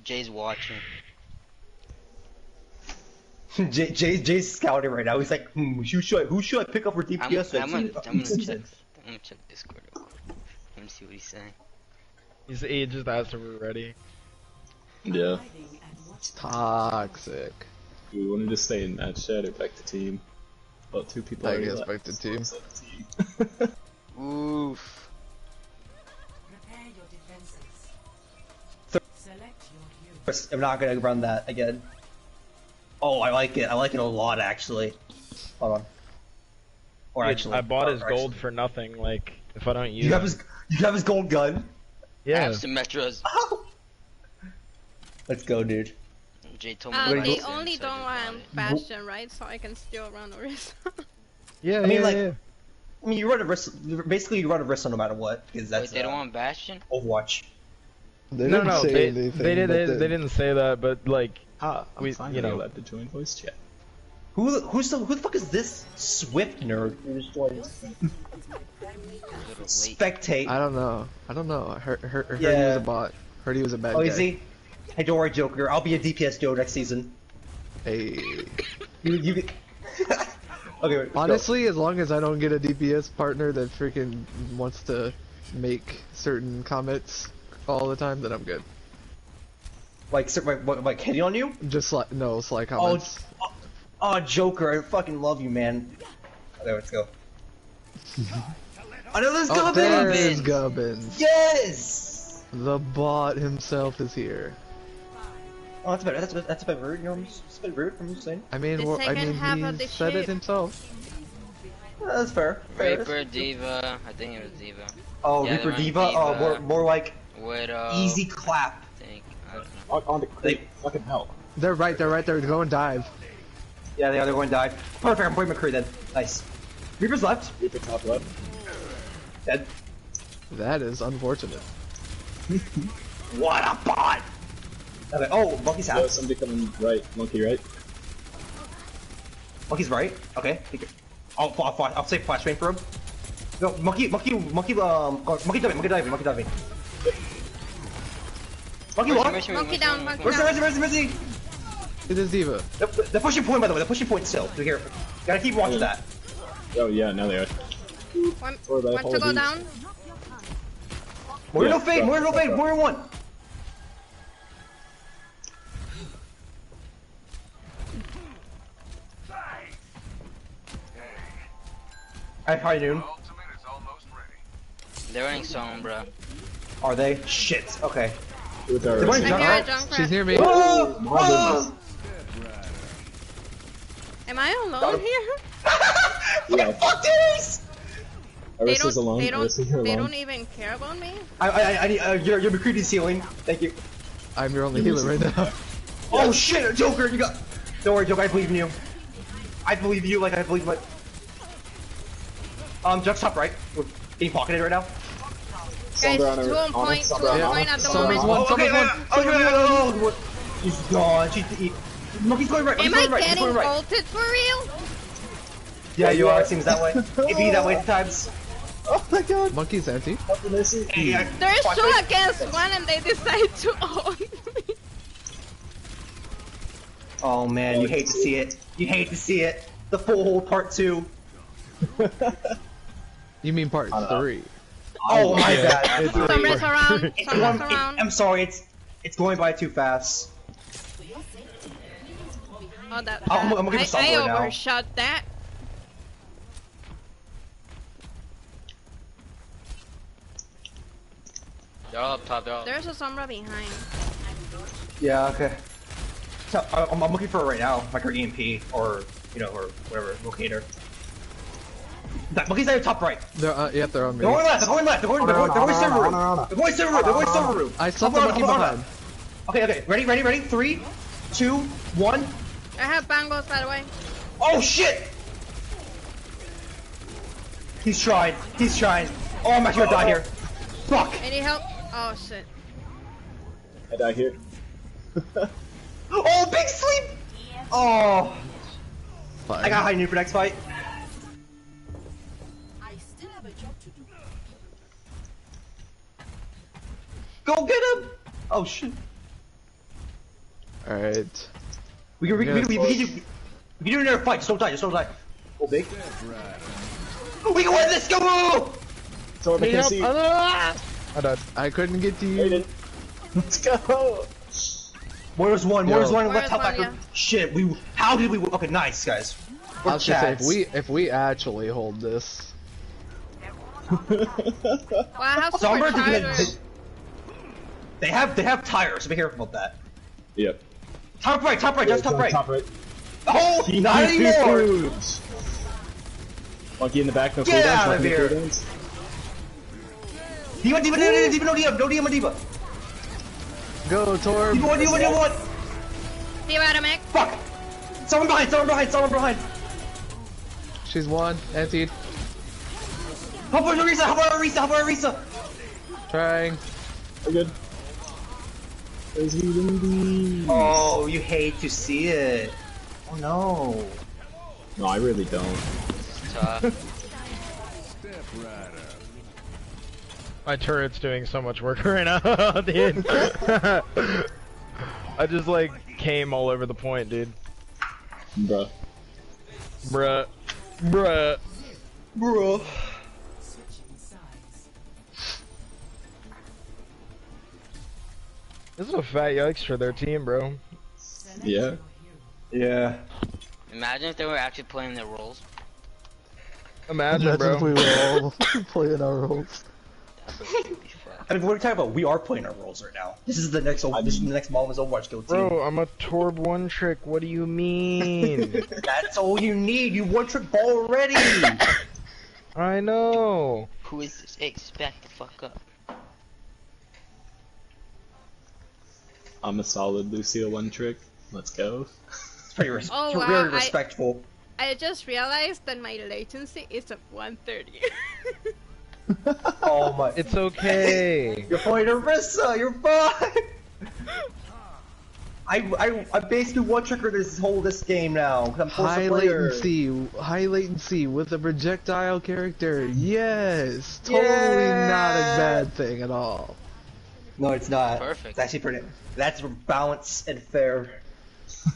Jay's watching. Jay's scouting right now. He's like, who should I pick up for DPS? I'm gonna check Discord real quick. Let me see what he's saying. He just asked if we're ready. Yeah. Toxic. Do we wanted to stay in that chat or back to team? About 2 people I already guess left. back to team. Oof. Prepare your defenses. Select your hero. I'm not gonna run that again. Oh, I like it. I like it a lot, actually. Hold on. Or Dude, actually, I bought his gold for nothing. Like, if I don't use You have his gold gun. I yeah. have Symmetras. Oh. Let's go, dude. Jay told me to They buy only Sims, so I don't just want bought it. Bastion, right? So I can still run a risk. Yeah, I mean, like, yeah. I mean, you run a risk. Basically, you run a risk no matter what, because that's Wait, they don't want Bastion? Overwatch. They No, didn't no, say they anything, didn't. but They didn't say that, but like, I'm We- finally you know. allowed to join voice chat. Who the fuck is this Swift nerd? A little late. Spectate. I don't know. I heard he Yeah. was a bot. Heard he was a bad Oh, guy. is he? Hey, don't worry, Joker. I'll be a DPS Joe next season. Hey. You okay, wait, Honestly, as long as I don't get a DPS partner that freaking wants to make certain comments all the time, then I'm good. go. Like hitting on you? Just like no sly comments. Oh, Joker, I fucking love you, man. Okay, let's go. I know there's Oh, there's Gubbins! Gubbins. Yes! The bot himself is here. Oh, that's better. That's a bit rude. You know, it's a bit rude from you saying. I mean, The second half of he the said it ship. himself. That's fair. Fair. Reaper, Diva. I think it was Diva. Oh, Yeah, Reaper they're Diva. on Oh, Diva. more like Widow. easy clap. I think. I don't know. On the crate. Fucking hell. They're right. They're go and dive. Yeah, they're going to die. Perfect. I'm putting McCree then. Nice. Reaper's left. Reaper top left. Dead. That is unfortunate. What a bot! Okay. Oh, Monkey's Oh, half. somebody coming right. Monkey right. Monkey's right. Okay. I'll save flashbang for him. No, monkey diving. Monkey diving. Monkey long. Monkey down, monkey Mercy, down. mercy. It is Diva. They're pushing point, by the way. They're pushing point still. Be careful. Gotta keep watching that. Oh yeah, now they are. Want Or by to go apologies. down? More Yeah, no fade. go, More no go, fade. go. More in one. I high noon. They're running Sombra. Are they? Shit. Okay. With our They're running I hear a Junkrat. Junkrat. She's near me. Oh! my goodness. Am I Got alone him. here? Yeah. Fuck this! Arissa's alone. They Arissa's here don't alone. even care about me. I need. You're McCready's healing. Thank you. I'm your only healer right now. Oh shit, Joker, you got. Don't worry, Joker. I believe in you. I believe you like I believe my. Junk's top right. We're being pocketed right now. Guys, Sombra on 2 her- on point, 2 Sombra on on point her. at the Sombra's moment. one. Okay, Someone's She's gone. Monkey's going right. Am Monkey's I going right. He's getting going right. ulted for real? Yeah, you are. It seems that way. It be that way at times. Oh my god. Monkey's empty. Yeah, There's watch 2 this. against 1 and they decide to own me. Oh man, you hate to see it. You hate to see it. The full hold part 2. You mean part 3? Oh my bad. Sombra's around, It's Sombra's going, around. I'm sorry. It's going by too fast. Oh, that. I'm looking for I Sombra now. overshot that. They're all up top. They're all. There's a Sombra behind. Yeah. Okay. So I'm looking for it right now, like our EMP or or whatever locator. That monkey's at your top right. They're yep, they're on me. They're going left. They're going left. They're going server room. They're going server room. They're going server room. I saw the monkey behind. Okay. Ready. 3, 2, 1. I have bangles, by the way. Oh shit! He's trying. Oh, I'm actually gonna die here. Fuck. Any help? Oh shit. I die here. Oh, big sleep. Oh, Fine. I got high noon for next fight. I still have a job to do. Go get him. Oh shit. Alright. We can do another fight. Just don't die. Just don't die. Go big. We can win this. Go! Torb, I can't see. I died. I couldn't get to you. Let's go. Warriors one. Warriors one. Warriors Let's help won, back. Shit. How did we? Okay, nice guys. I We're was gonna say, chads. if we actually hold this, Wow, how super Songbird, charged. they have tires. So be careful about that. Yep. Top right. Just top right. Top right. Oh, not anymore. Monkey in the back, no Get cooldowns. out of monkey no here. cooldowns. No diva. go Torb. Diva one. Diva out of mech. Fuck. Someone behind. She's one. Antied. How about Arisa? Trying. We're good. There's Lindy. Oh, you hate to see it. Oh no. No, I really don't. My turret's doing so much work right now, dude. I just like came all over the point, dude. Bruh. Bruh. This is a fat yikes for their team, bro. Yeah. Yeah. Imagine if they were actually playing their roles. Imagine, Imagine if we bro. were all playing our roles. I mean, what are we talking about? We are playing our roles right now. This is the next. This is the next Mama's Overwatch Guild team. Bro, I'm a Torb one trick. What do you mean? That's all you need. You one trick ball already. I know. Who is this? Hey, back the fuck up. I'm a solid Lucio one trick. Let's go. It's pretty Oh, wow, very respectful. I just realized that my latency is at 130. Oh my. It's okay. You're playing Arisa. You're fine. I basically one tricker this game now. 'Cause I'm forced High to play her. latency with a projectile character. Yes, totally Yeah. not a bad thing at all. No, it's not. Perfect. It's actually pretty. That's balanced and fair.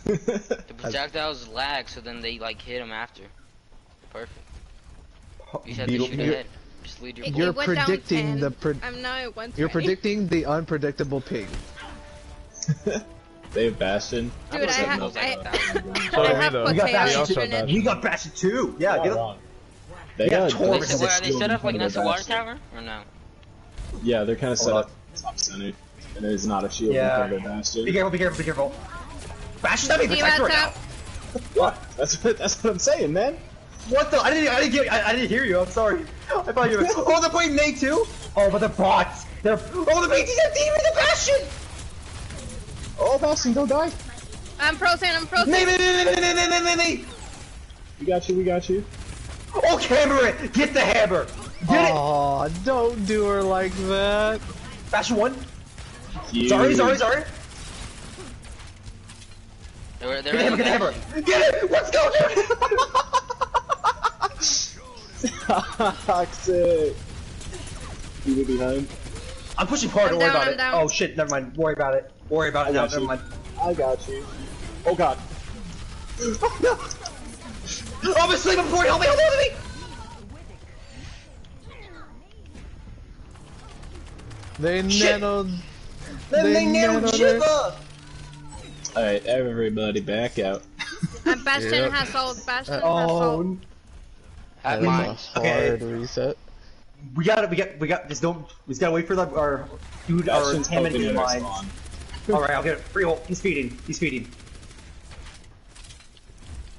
The projectiles lag, so then they like hit him after. Perfect. You said to Beetle- shoot ahead. Just lead your It You're went down predicting 10. the I'm now at 120. You're predicting the unpredictable ping. They have Bastion. Dude, I have So I do we, have though. We got potato Bastion also internet. Bastion. We got Bastion too. Yeah, get up. They Yeah, got Torb They is set, a are they set up like next to water tower? Or no? Yeah, they're kind of set Hold up top center. And there's not a shield in Yeah. front of their Bastion. Be careful. Bastion's not being Diva protected right now. top. What? That's what I'm saying, man. What the? I didn't hear you. I'm sorry. I thought you were. Oh, they're playing Nate too. Oh, but they're bots. The BT's have demon the Bastion. Oh, Bastion, don't die. I'm frozen. Nate. We got you. Oh, hammer it. Get the hammer. Get it. Aw, don't do her like that. Bastion one. Yeah. Sorry. They're Get the hammer. Get it. Let's go, dude. Toxic. You were behind. I'm pushing hard. I'm Don't worry down, about I'm it. down. Oh shit. Never mind. Worry about it I now. got Never you. mind. I got you. Oh god. Oh no. Oh, I'm asleep. I'm pouring. Help me. They Shit. nanoed. Then they nailed nanoed Shiva. Alright, everybody back out. And Bastion Yep. has ult. Bastion has Oh. ult. At That mine. was a Okay. hard reset. We got. Just don't. We just gotta wait for our dude. Our Bastion's Hammond helping in at our line. spawn. All right, I'll get it. Free ult. He's feeding.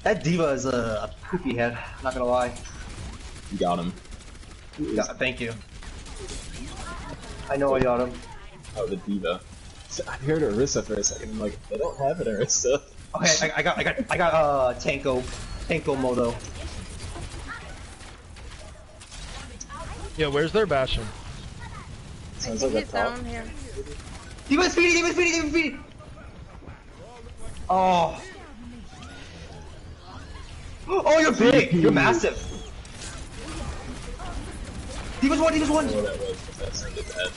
That diva is a poopy head. Not gonna lie. You got him. Yeah, thank you. I know I got him. Oh, the diva. So I heard Orisa for a second. I'm like, they don't have an Orisa. Okay, I got Tanko Moto. Yeah, where's their Bastion? Sounds like a He's top. down here. Diva's feeding. Oh. Oh, you're big. You're massive. Diva's one. I don't know what that was, but that sounded bad.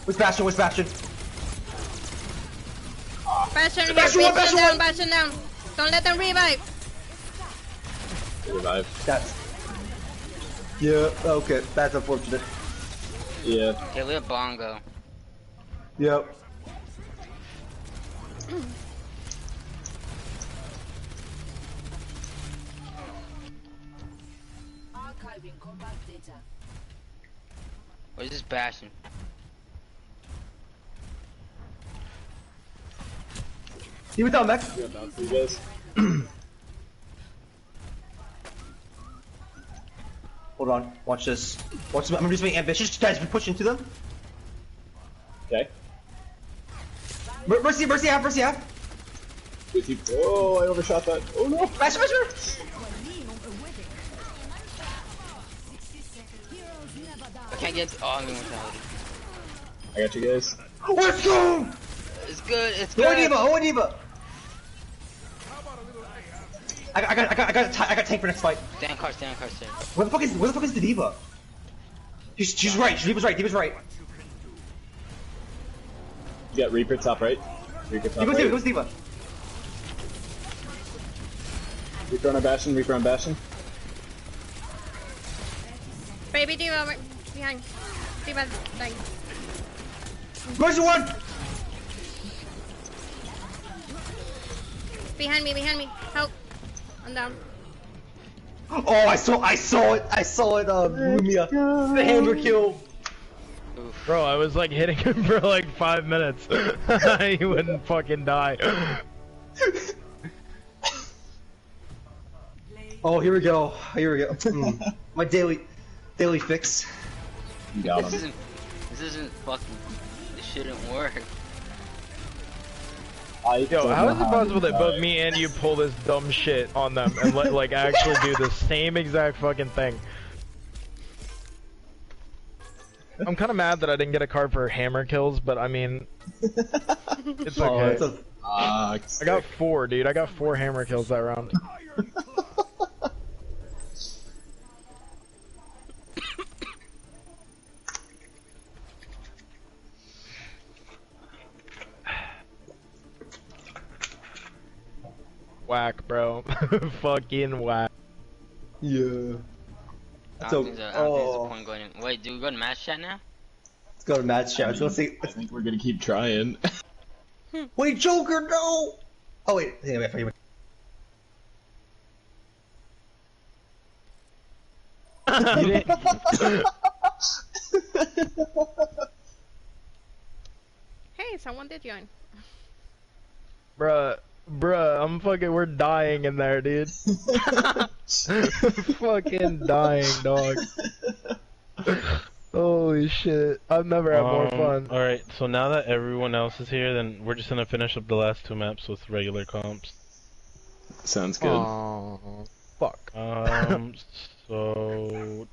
Where's Bastion? Ah, Bastion here, Bastion one, Bastion Bastion down, one. Bastion down. Don't let them revive. Revive. That's. Yeah. Okay. That's unfortunate. Yeah. Okay, we have Bongo. Yep. Archiving combat data. Where's this Bastion? You were down, Mac. We got down for you guys. Hold on. Watch this. Watch this. I'm just being ambitious. Guys, we push into them. Okay. Mercy, Mercy half, Mercy half. With you. Oh, I overshot that. Oh no. Bastion, Bastion. I can't get. Oh, I'm in mortality. I got you guys. Let's go. It's good. It's Go good. Diva. Oh, Diva. I got tank for next fight. Stand card. Stand. Where the fuck is the Diva? She's right. Diva's right. Diva's right. You got Reaper top right. Reaper top Diva's Diva. right. Goes Diva. Reaper on a Bastion. Reaper on Bastion. Baby Diva over behind. Diva dying. Mercy one. Behind me, help. I'm down. Oh, I saw it. Lumia. The hammer kill. Bro, I was like hitting him for like 5 minutes. He wouldn't fucking die. Oh, here we go. My daily fix. You got This him. isn't fucking. This shouldn't work. Yo, how is it possible that both me and you pull this dumb shit on them and like actually do the same exact fucking thing? I'm kind of mad that I didn't get a card for hammer kills, but I mean, it's okay. I got 4, dude. I got 4 hammer kills that round. Whack, bro. Fucking whack. Yeah. I don't think there's a point going in. Wait, do we go to match chat now? Let's go to match chat. Let's go see. I think we're gonna keep trying. Wait, Joker, no! Oh wait, yeah, wait, wait. You didn't- Hey, someone did join. Bruh, we're dying in there, dude. Fucking dying, dog. Holy shit. I've never had more fun. Alright, so now that everyone else is here, then we're just gonna finish up the last 2 maps with regular comps. Sounds good. Oh, fuck. So...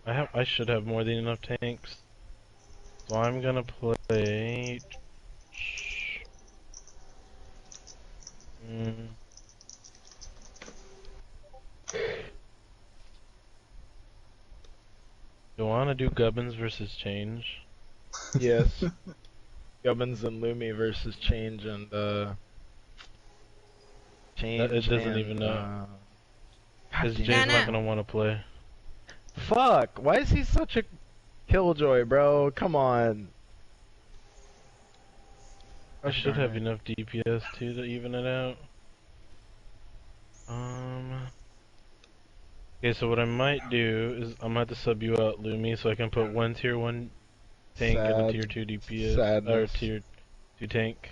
I should have more than enough tanks. So I'm gonna play... Do I wanna do Gubbins versus Change? Yes. Gubbins and Lumi versus Change and, Change It doesn't and, even know. Because God Jay's damn. not gonna wanna play. Fuck! Why is he such a killjoy, bro? Come on. I should have enough DPS too to even it out. Okay, so what I might do is I'm gonna have to sub you out, Lumi, so I can put one tier 1 tank and a Sad. tier 2 DPS Sadness. or tier 2 tank.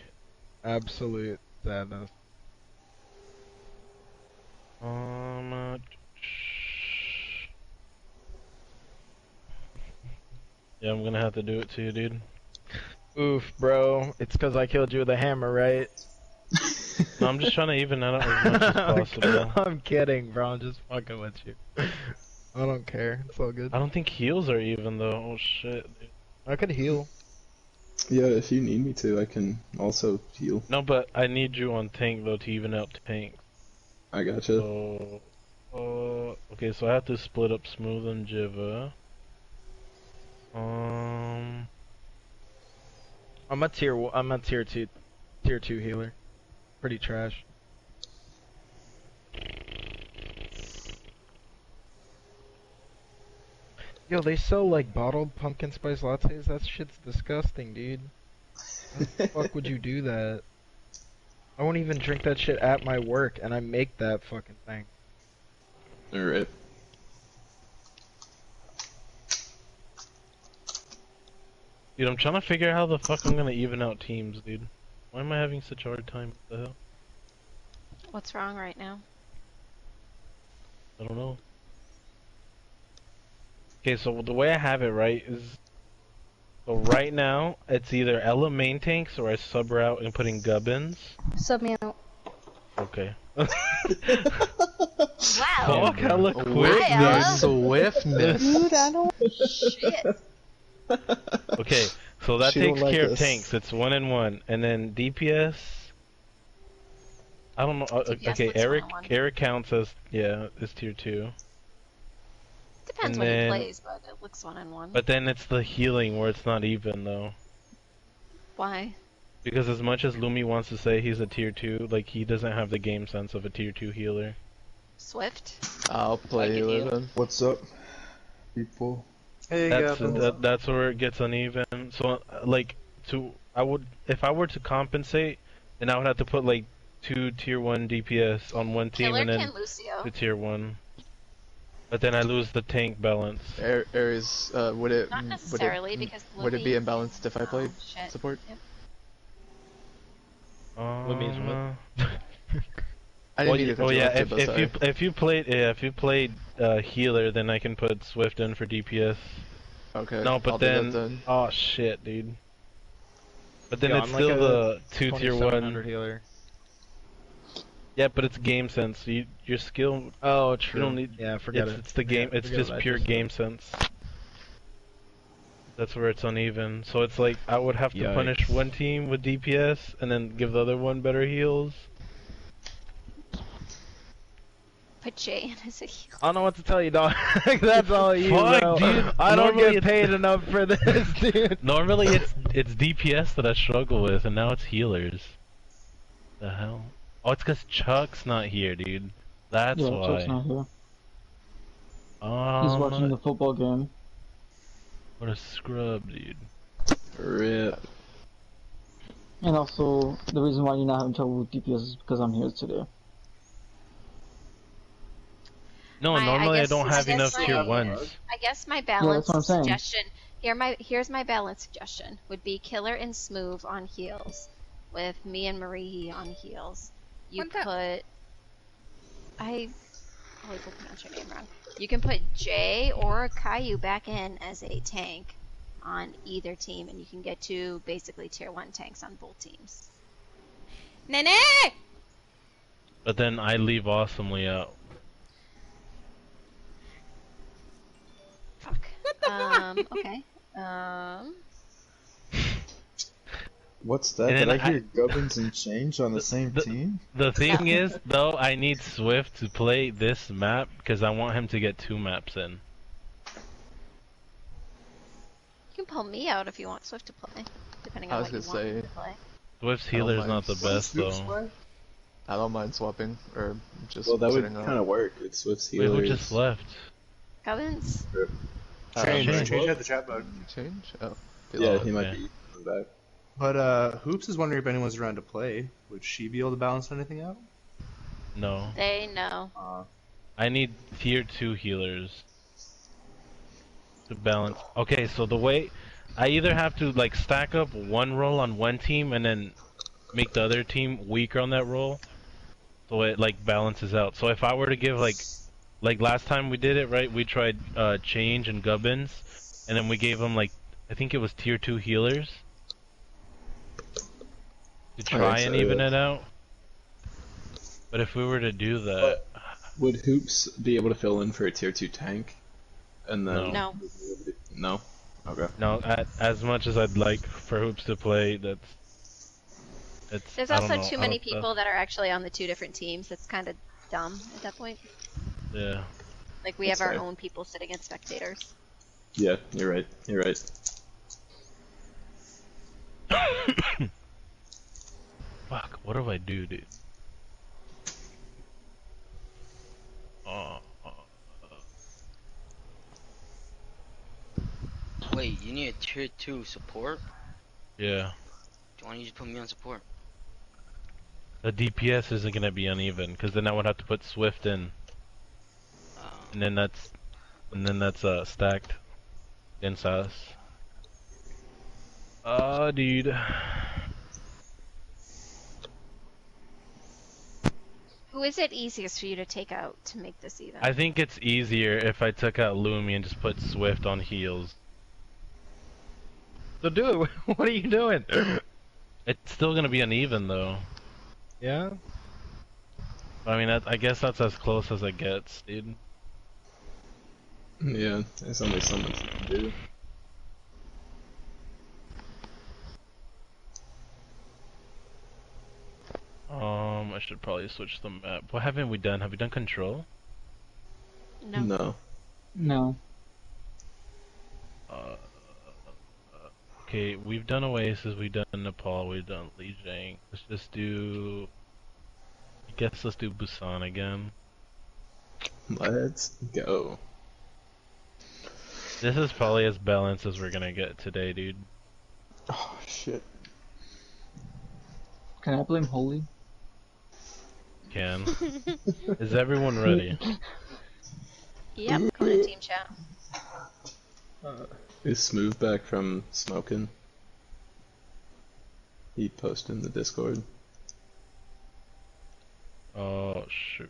Absolute sadness. Yeah, I'm gonna have to do it too, dude. Oof, bro. It's cause I killed you with a hammer, right? No, I'm just trying to even that out as much as possible. I'm kidding, bro. I'm just fucking with you. I don't care. It's all good. I don't think heals are even though. Oh shit, dude. I could heal. Yeah, if you need me to, I can also heal. No, but I need you on tank though to even out tank. I gotcha. So, okay, so I have to split up Smooth and Jiva. I'm a tier two healer. Pretty trash. Yo, they sell like bottled pumpkin spice lattes. That shit's disgusting, dude. How the fuck would you do that? I won't even drink that shit at my work, and I make that fucking thing. Alright. Dude, I'm trying to figure out how the fuck I'm gonna even out teams, dude. Why am I having such a hard time? What the hell? What's wrong right now? I don't know. Okay, so the way I have it right is, so right now it's either Ella main tanks or I sub her out and put in Gubbins. Sub me out. Okay. Wow. Fuck, hella quick, Hi, Ella. Swiftness. Dude, I don't. Shit. Okay, so that She don't takes like care of us. tanks. It's 1 and 1, and then DPS. I don't know. DPS Okay, looks Eric. 1-on-1. Eric counts as is tier 2. Depends And when he then- plays, but it looks 1-on-1. But then it's the healing where it's not even though. Why? Because as much as Lumi wants to say he's a tier 2, like he doesn't have the game sense of a tier 2 healer. Swift? I'll play Like healer you. then. What's up, people? Hey, That's where it gets uneven. So like if I were to compensate, then I would have to put like 2 tier 1 DPS on one team Killer and then can Lucio. 2 tier 1. But then I lose the tank balance. Ares, would it Not necessarily, because would it be Lumi's- imbalanced if I played shit. support? Yep. Lumi's what? I didn't mean to cut you yeah, off, Tibbo, sorry. if you played healer, then I can put Swift in for DPS. Okay. No, but I'll do that then oh shit, dude. But then Yo, it's I'm like still a the 2 tier 1. 2700 healer. Yeah, but it's game sense. Your skill. Oh, true. You don't need. Yeah, forget it. It's the game. It's forget just what I pure just said. game sense. That's where it's uneven. So it's like I would have to punish Yikes. one team with DPS and then give the other one better heals. Put Jay in as a healer. I don't know what to tell you, dog. That's all you, Fuck, bro. dude. I don't Normally get it's- paid enough for this, dude. Normally it's DPS that I struggle with, and now it's healers. The hell? Oh, it's because Chuck's not here, dude. That's Yeah, why. Chuck's not here. Oh, He's watching the football game. what a scrub, dude. Rip. And also, the reason why you're not having trouble with DPS is because I'm here today. No, I normally I guess- don't I have guess enough tier my- 1s. I guess my that's balance what I'm saying. suggestion here's my balance suggestion would be Killer and Smooth on heals, with me and Marie on heals. You What the- put I always will pronounce your name wrong. You can put Jay or Caillou back in as a tank on either team, and you can get 2 basically tier 1 tanks on both teams. Nene! But then I leave awesomely out. Fuck. Okay. What's that? And Did then I hear Gubbins and Change on the same team? The thing is, though, I need Swift to play this map because I want him to get 2 maps in. You can pull me out if you want Swift to play, depending I on was what you gonna want me say- to play. Swift's I don't healer's mind. not the best, though. I don't mind swapping or just Well, that would sitting kind out. of work with Swift's Wait, healers. who just left? Gubbins? Change. Change had the chat bug. Change? Oh. Yeah, he might Okay. be coming back. But Hoops is wondering if anyone's around to play. Would she be able to balance anything out? No. They know. I need tier 2 healers to balance. Okay, so the way I either have to like stack up one role on one team and then make the other team weaker on that role, so it like balances out. So if I were to give like last time we did it, right? We tried Change and Gubbins, and then we gave them like I think it was tier 2 healers to try and even it out. But if we were to do that, Would Hoops be able to fill in for a tier 2 tank? And then No. No? Okay. no, as much as I'd like for Hoops to play, it's There's I don't also know, too I many don't- people that are actually on the 2 different teams. That's kind of dumb at that point. Yeah. Like, we That's have our fair. own people sitting as spectators. Yeah, you're right. You're right. Fuck, what do I do, dude? Wait, you need a tier 2 support? Yeah. Why don't you just put me on support? The DPS isn't gonna be uneven, because then I would have to put Swift in. And then that's stacked against us. Dude. Who is it easiest for you to take out to make this even? I think it's easier if I took out Lumi and just put Swift on heals. So dude, what are you doing? It's still gonna be uneven though. Yeah? I mean, I guess that's as close as it gets, dude. Yeah, there's only so much you can do. I should probably switch the map. What haven't we done? Have we done control? No. No. No. Okay, we've done Oasis, we've done Nepal, we've done Lijiang. Let's just do... I guess let's do Busan again. Let's go. This is probably as balanced as we're gonna get today, dude. Oh, shit. Can I blame Holy? Can. Is everyone ready? Yep, go to team chat. Is Smooth back from smoking? He posted in the Discord. Oh, shoot.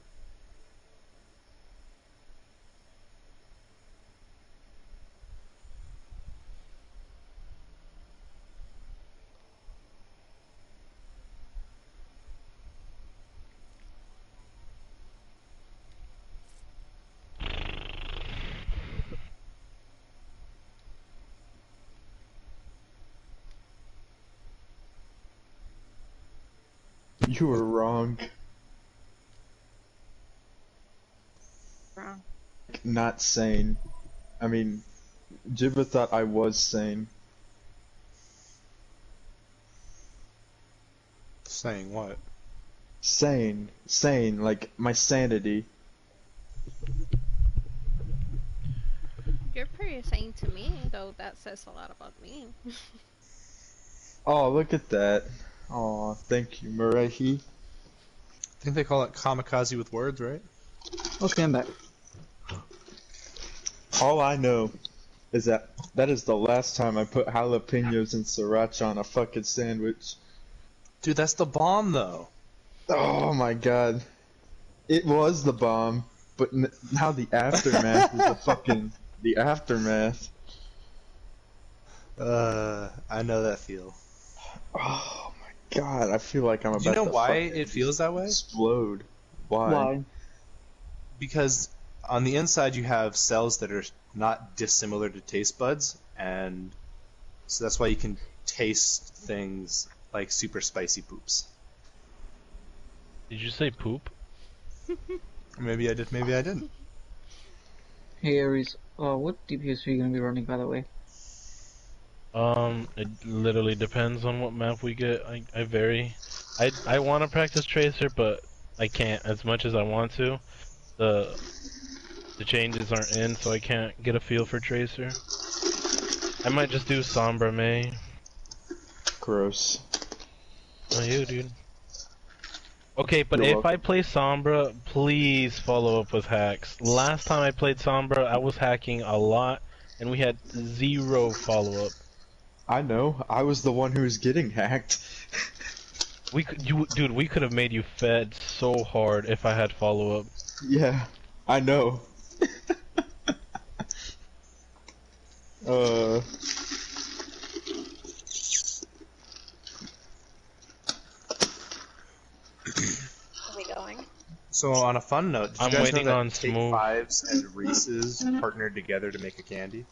You were wrong. Wrong. Not sane. I mean, Jibba thought I was sane. Saying what? Sane. Sane, like my sanity. You're pretty sane to me, though that says a lot about me. Oh, look at that. Oh, thank you, Murahi. I think they call it kamikaze with words, right? Okay, I'm back. All I know is that is the last time I put jalapenos and sriracha on a fucking sandwich. Dude, that's the bomb, though. Oh my god. It was the bomb, but now the aftermath is the fucking... the aftermath. I know that feel. Oh my god, I feel like I'm about to... Do you know why it feels that way? Explode. Why? Because on the inside you have cells that are not dissimilar to taste buds, and so that's why you can taste things like super spicy poops. Did you say poop? Maybe I did, maybe I didn't. Hey Aries, what DPS are you gonna be running, by the way? It literally depends on what map we get. I vary. I want to practice Tracer, but I can't as much as I want to. The changes aren't in, so I can't get a feel for Tracer. I might just do Sombra May. Gross. Oh, you, dude. Okay, but You're if welcome. I play Sombra, please follow up with hacks. Last time I played Sombra, I was hacking a lot, and we had 0 follow-up. I know. I was the one who was getting hacked. Dude, we could have made you fed so hard if I had follow-up. Yeah, I know. Are we going? So on a fun note, did you I'm guys waiting know that on Take Smooth. Fives and Reese's partnered together to make a candy?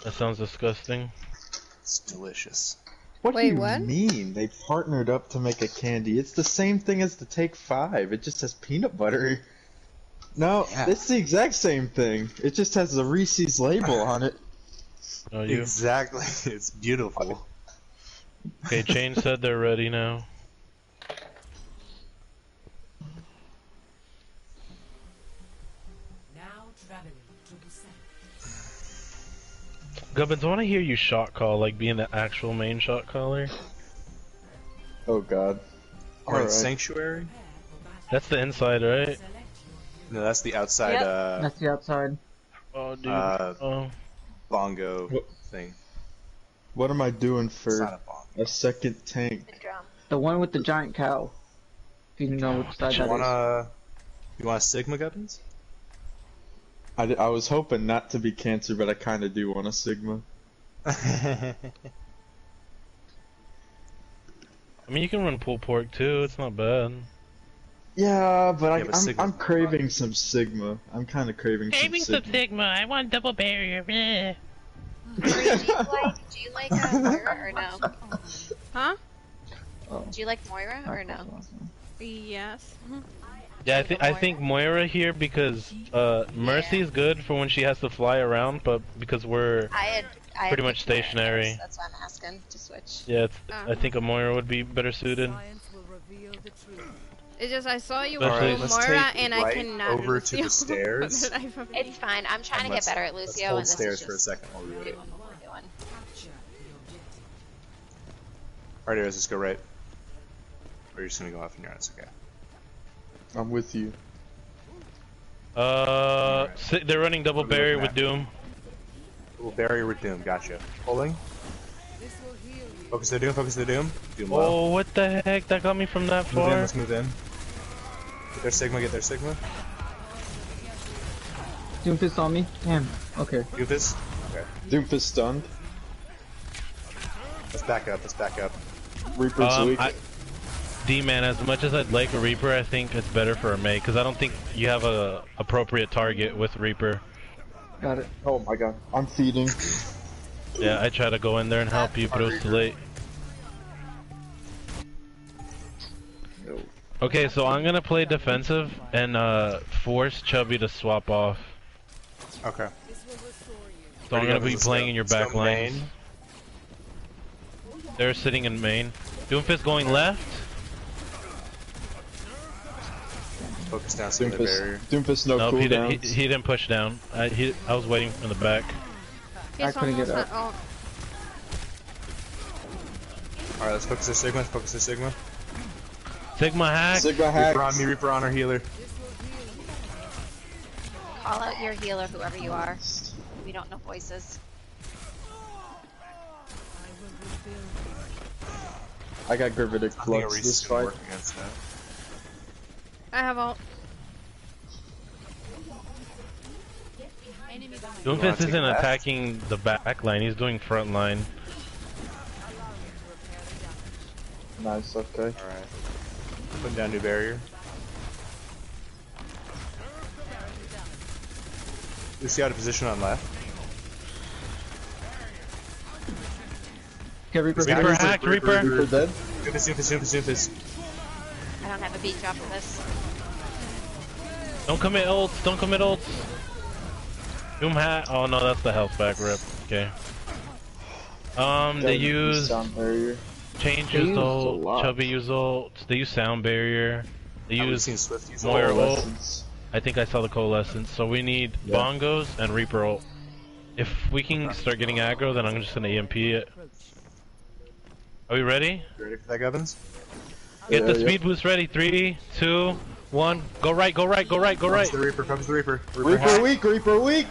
That sounds disgusting. It's delicious. What Wait, do you what? mean? They partnered up to make a candy. It's the same thing as the Take 5. It just has peanut butter. No, Yeah. it's the exact same thing. It just has the Reese's label on it. Oh, you? Exactly. It's beautiful. Okay, Chain said they're ready now. Now traveling to the center. Gubbins, I want to hear you shot call, like being the actual main shot caller. Oh god. Or in Alright. Sanctuary? That's the inside, right? No, that's the outside. Yep. That's the outside. Oh, dude. Bongo What? thing. What am I doing It's for not a bongo. a second tank? The drum. The one with the giant cow. If you know which side You that wanna Sigma Gubbins? I was hoping not to be Cancer, but I kind of do want a Sigma. I mean, you can run pulled pork too. It's not bad. Yeah, but but Sigma's I'm craving some Sigma. I'm kind of craving some Sigma. Sigma. I want double barrier. Marie, do you like Moira or no? Huh? Do you like Moira or no? Yes. Yeah, I think Moira here because Mercy is good for when she has to fly around, but because we're I pretty much picked Moira stationary. first, that's why I'm asking to switch. Yeah, I think a Moira would be better suited. It's just I saw you All right, with let's Moira take and right I cannot over to the Lucio stairs. for the life of me. It's fine. I'm trying to get better at Let's Lucio, hold and this stairs is for a just second while we wait. doing what we're doing. Alright, let's just go right. Or you're just gonna go off in your own, it's okay. I'm with you. They're running double What are we barrier looking with at? Doom. Little barrier with Doom, gotcha. Pulling. Focus the Doom, focus the Doom. Doom low. Oh, what the heck? That got me from that Move in, far. let's move in. Get their Sigma, get their Sigma. Doomfist on me. Damn. Okay. Do this. Okay. Doomfist stunned. Let's back up, let's back up. Reaper's weak. D-man, as much as I'd like a Reaper, I think it's better for a Mei, because I don't think you have a appropriate target with Reaper. Got it. Oh my god. I'm feeding. Yeah, I try to go in there and help you, but it was too late. No. Okay, so I'm gonna play defensive and force Chubby to swap off. Okay. So I'm gonna be playing in your back lane. lanes. They're sitting in main. Doomfist going left. Focus down some of the barrier. Doomfist no Nope, cooldowns. he didn't push down. I was waiting in the back. He's couldn't get almost up. at all. Alright, let's focus the Sigma, focus the Sigma. Sigma hack. Sigma hack. Reaper on me, Reaper on our healer. Call out your healer, whoever you are. We don't know voices. I got Gravitic I think Flux Arisa's this gonna fight. work against that. I have ult. Doomfist take isn't left? attacking the back line, he's doing front line. Nice, okay. Alright. Putting down new barrier. Lucy out of position on left. Okay, Reaper. Reaper hacked, Reaper. Reaper dead? Doomfist. I don't have a beat drop for this. Don't commit ults, don't commit ults. Doom hat. Oh no, that's the health back rip. Okay. They use sound barrier. Change They use use a ult, lot. Chubby use ult, they use sound barrier, they We've use seen Swift use Moira ult. Coalescence. I think I saw the coalescence, so we need Yeah. bongos and Reaper ult. If we can start getting aggro, then I'm just gonna EMP it. Are we ready? You ready for that, Gubbins? Get the Yeah, speed boost ready. 3, 2, 1. Go right, go right, go right, go right. Comes the Reaper, comes the Reaper. Reaper weak, Reaper weak!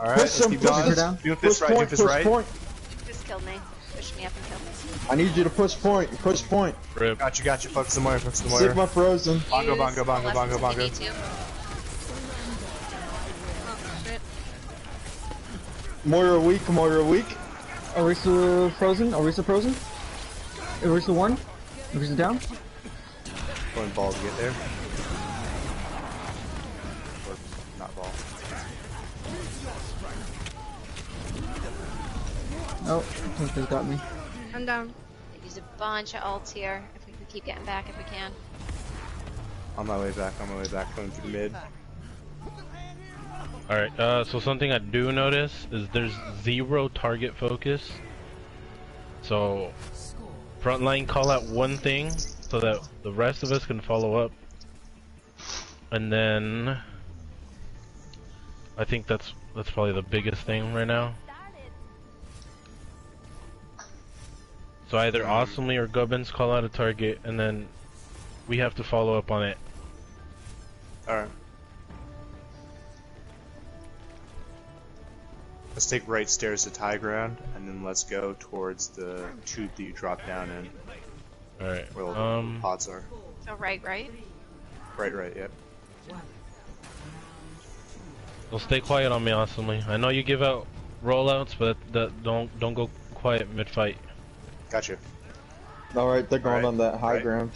Alright, Push let's him, keep push going. him down. Doomfist Push right, point, Doomfist push right. point! Just killed me. Push me up and kill me. I need you to push point, push point. Rip. Gotcha. Focus the Moira, focus the Moira. Sigma frozen. Bongo, Use bongo, bongo, lessons bongo, if you bongo. need to. Oh, shit. Moira weak, Moira weak. Orisa frozen. Orisa frozen. Orisa 1. Orisa down. Pulling ball to get there. Or not ball. Oh, Doomfist got me. I'm down. Use a bunch of ults here. If we can keep getting back, if we can. On my way back, going through mid. Alright, so something I do notice is there's 0 target focus. So front line call out one thing so that the rest of us can follow up. And then I think that's probably the biggest thing right now. So either Awesomely or Gubbins call out a target, and then we have to follow up on it. Alright. Let's take right stairs to high ground, and then let's go towards the tube that you drop down in. Alright. Where all the pods are. So right. Right, yep. Well, stay quiet on me, Awesomely. I know you give out rollouts, but don't go quiet mid-fight. Gotcha. Alright, they're going on that high ground.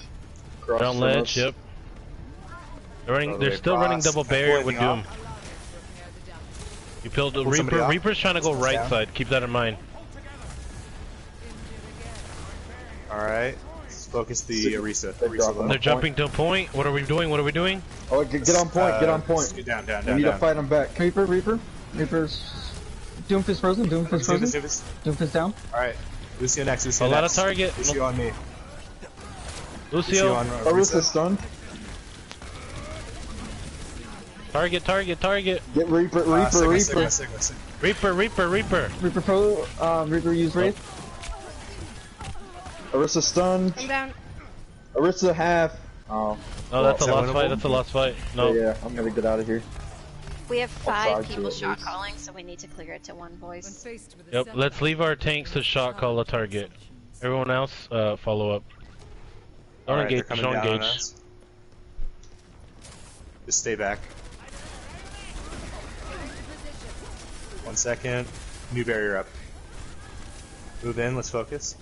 Ground ledge, yep. They're still running double barrier with Doom. You killed the Reaper. Reaper's trying to go right side. Keep that in mind. Alright. Let's focus the Orisa. They're jumping to a point. What are we doing? Oh, get on point, get on point. Get down. We need to fight them back. Reaper's Doomfist frozen, Doomfist down. Alright. Lucio next, A lot of target. Lucio on me. Lucio on Orisa stunned. Target. Get Reaper. Reaper pro, Reaper use Wraith. Orisa stunned. I'm down. Orisa half. Oh. No, that's a lost fight. That's a lost fight. No. Yeah, I'm gonna get out of here. We have 5 charge people you, shot calling, so we need to clear it to one voice. Yep. Let's leave our tanks to shot call a target. Everyone else, follow up. Don't engage. Don't engage. Just stay back. 1 second. New barrier up. Move in. Let's focus.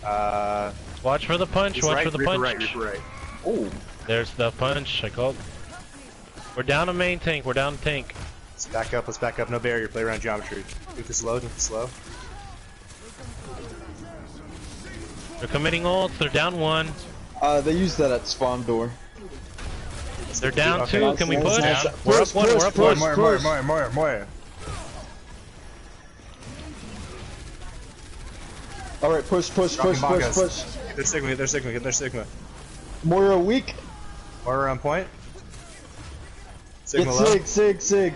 Watch for the punch. Watch for the punch. Reaper right. Oh. There's the punch. I called. We're down a main tank. We're down a tank. Let's back up. No barrier. Play around geometry. Do this slow. They're committing ults. They're down 1. They use that at spawn door. They're down 2. Can we push? We're up 1. We're up 1. More. Alright, push. They're Sigma. Moira weak. Moira on point. Sigma low. Sig.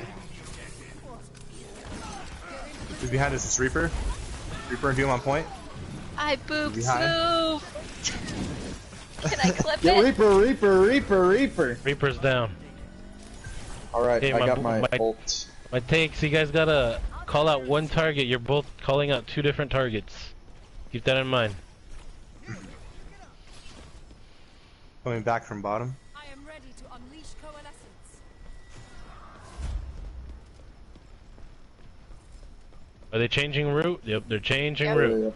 Who's behind us? It's Reaper. Reaper and Doom on point. I booped Soof! Can I clip Yeah, it? Reaper. Reaper's down. Alright, Okay, I got my ult. My takes, you guys gotta call out one target. You're both calling out 2 different targets. Keep that in mind. Coming back from bottom. I am ready to unleash coalescence. Are they changing route? Yep, they're changing route.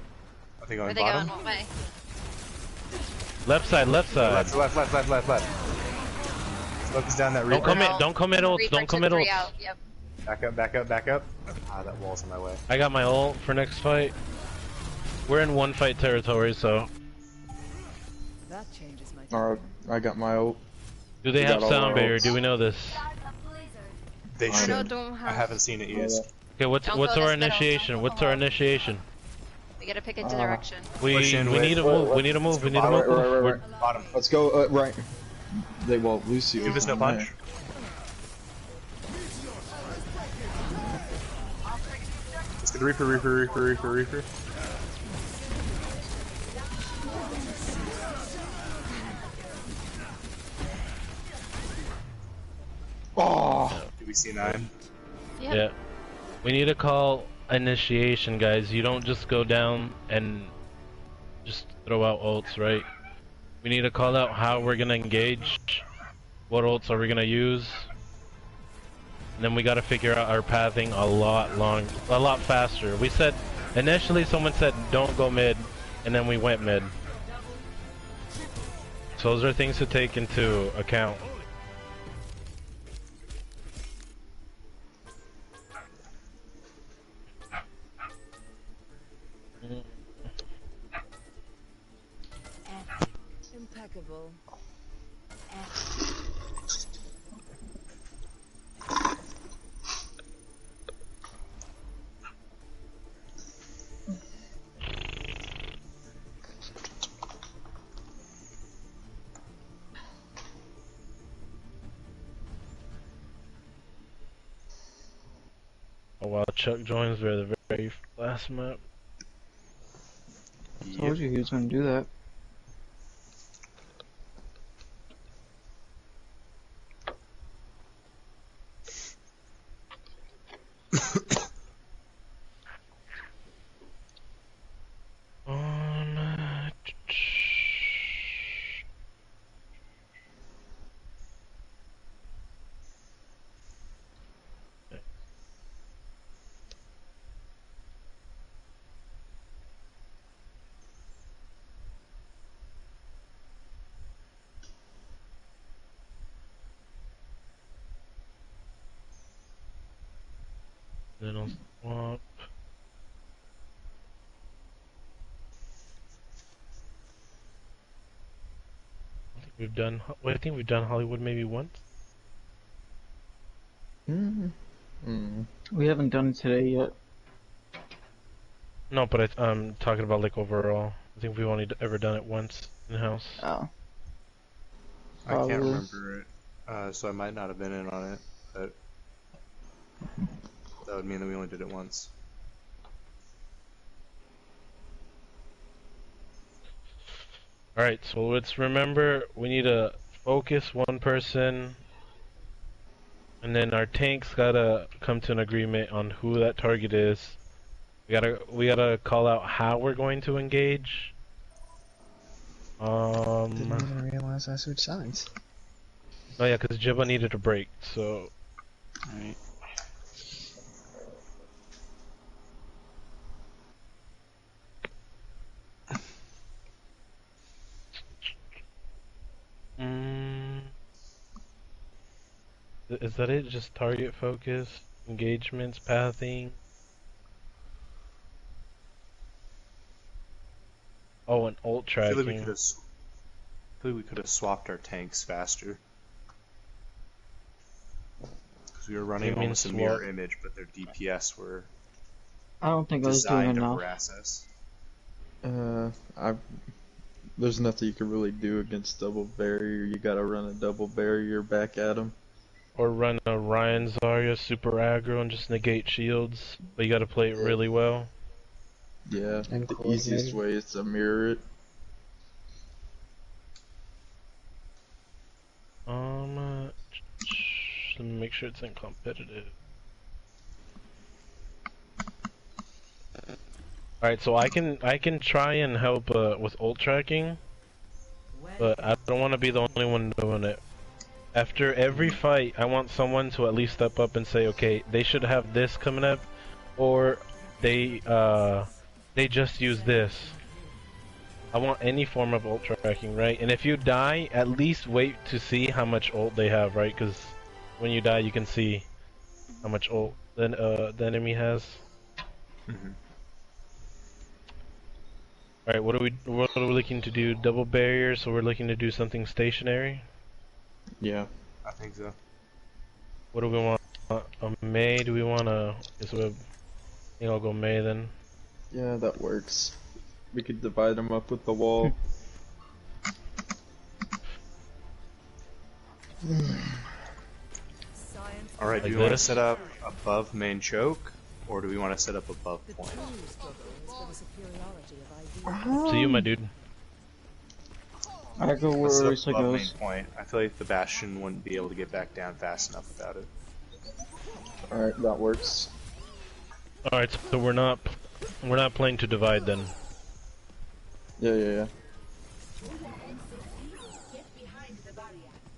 Are they Where going are they bottom? going? What way? Left side. Left. Focus down that Reaper. Don't commit ults. Reaper Don't took commit 3 ults. out. Yep. Back up. Ah, that wall's in my way. I got my ult for next fight. We're in 1 fight territory, so. That changes my Alright, I got my ult. Do they have sound barrier? Do we know this? They should. don't I have. haven't seen it used. Okay, what's Don't our go this initiation? middle. What's our initiation? We gotta pick a direction. We Push in with- need to move. We need to move. We need to move. Right. Bottom. Let's go right. Well, Lucio. Give us no punch. Let's get Reaper. Oh. Do we see 9? Yep. Yeah. We need to call initiation, guys. You don't just go down and just throw out ults, right? We need to call out how we're gonna engage. What ults are we gonna use? And then we gotta figure out our pathing a lot faster. We said, initially someone said don't go mid, and then we went mid. So those are things to take into account. impeccable. Chuck joins for the very last map. Told you he was gonna do that. Then I'll swap. We've done. Wait, I think we've done Hollywood maybe once. We haven't done it today yet. No, but I'm talking about like overall. I think we've only ever done it once in house. Oh. I can't remember it, so I might not have been in on it, but that would mean that we only did it once. Alright, so let's remember we need to focus one person, and then our tanks gotta come to an agreement on who that target is. We gotta call out how we're going to engage. Didn't even realize I switched sides. Oh yeah, because Jibba needed a break, so... Alright. Is that it? Just target focus, engagements, pathing? Oh, and ult tracking. I feel like we could have swapped our tanks faster. Because we were running almost a mirror image, but their DPS were I don't think I was doing designed to enough. harass us. There's nothing you can really do against double barrier. You gotta run a double barrier back at them. Or run a Ryan Zarya super aggro and just negate shields, but you gotta play it really well. Yeah, And the easiest way is to mirror it. Let me make sure it's in competitive. Alright, so I can try and help with ult tracking, but I don't want to be the only one doing it. After every fight, I want someone to at least step up and say, okay, they should have this coming up, or they just use this. I want any form of ult tracking, right? And if you die, at least wait to see how much ult they have, right? Because when you die, you can see how much ult the enemy has. Alright, what are we looking to do? Double barrier, so we're looking to do something stationary? Yeah. I think so. What do we want? A May? Do we want a... I think I'll go May then. Yeah, that works. We could divide them up with the wall. Alright, do Like we want to this? set up above main choke, or do we want to set up above point? To you, my dude. I go where Let's set Orisa up above main goes. point. I feel like the Bastion wouldn't be able to get back down fast enough without it. Alright, that works. Alright, so we're not playing to divide then. Yeah.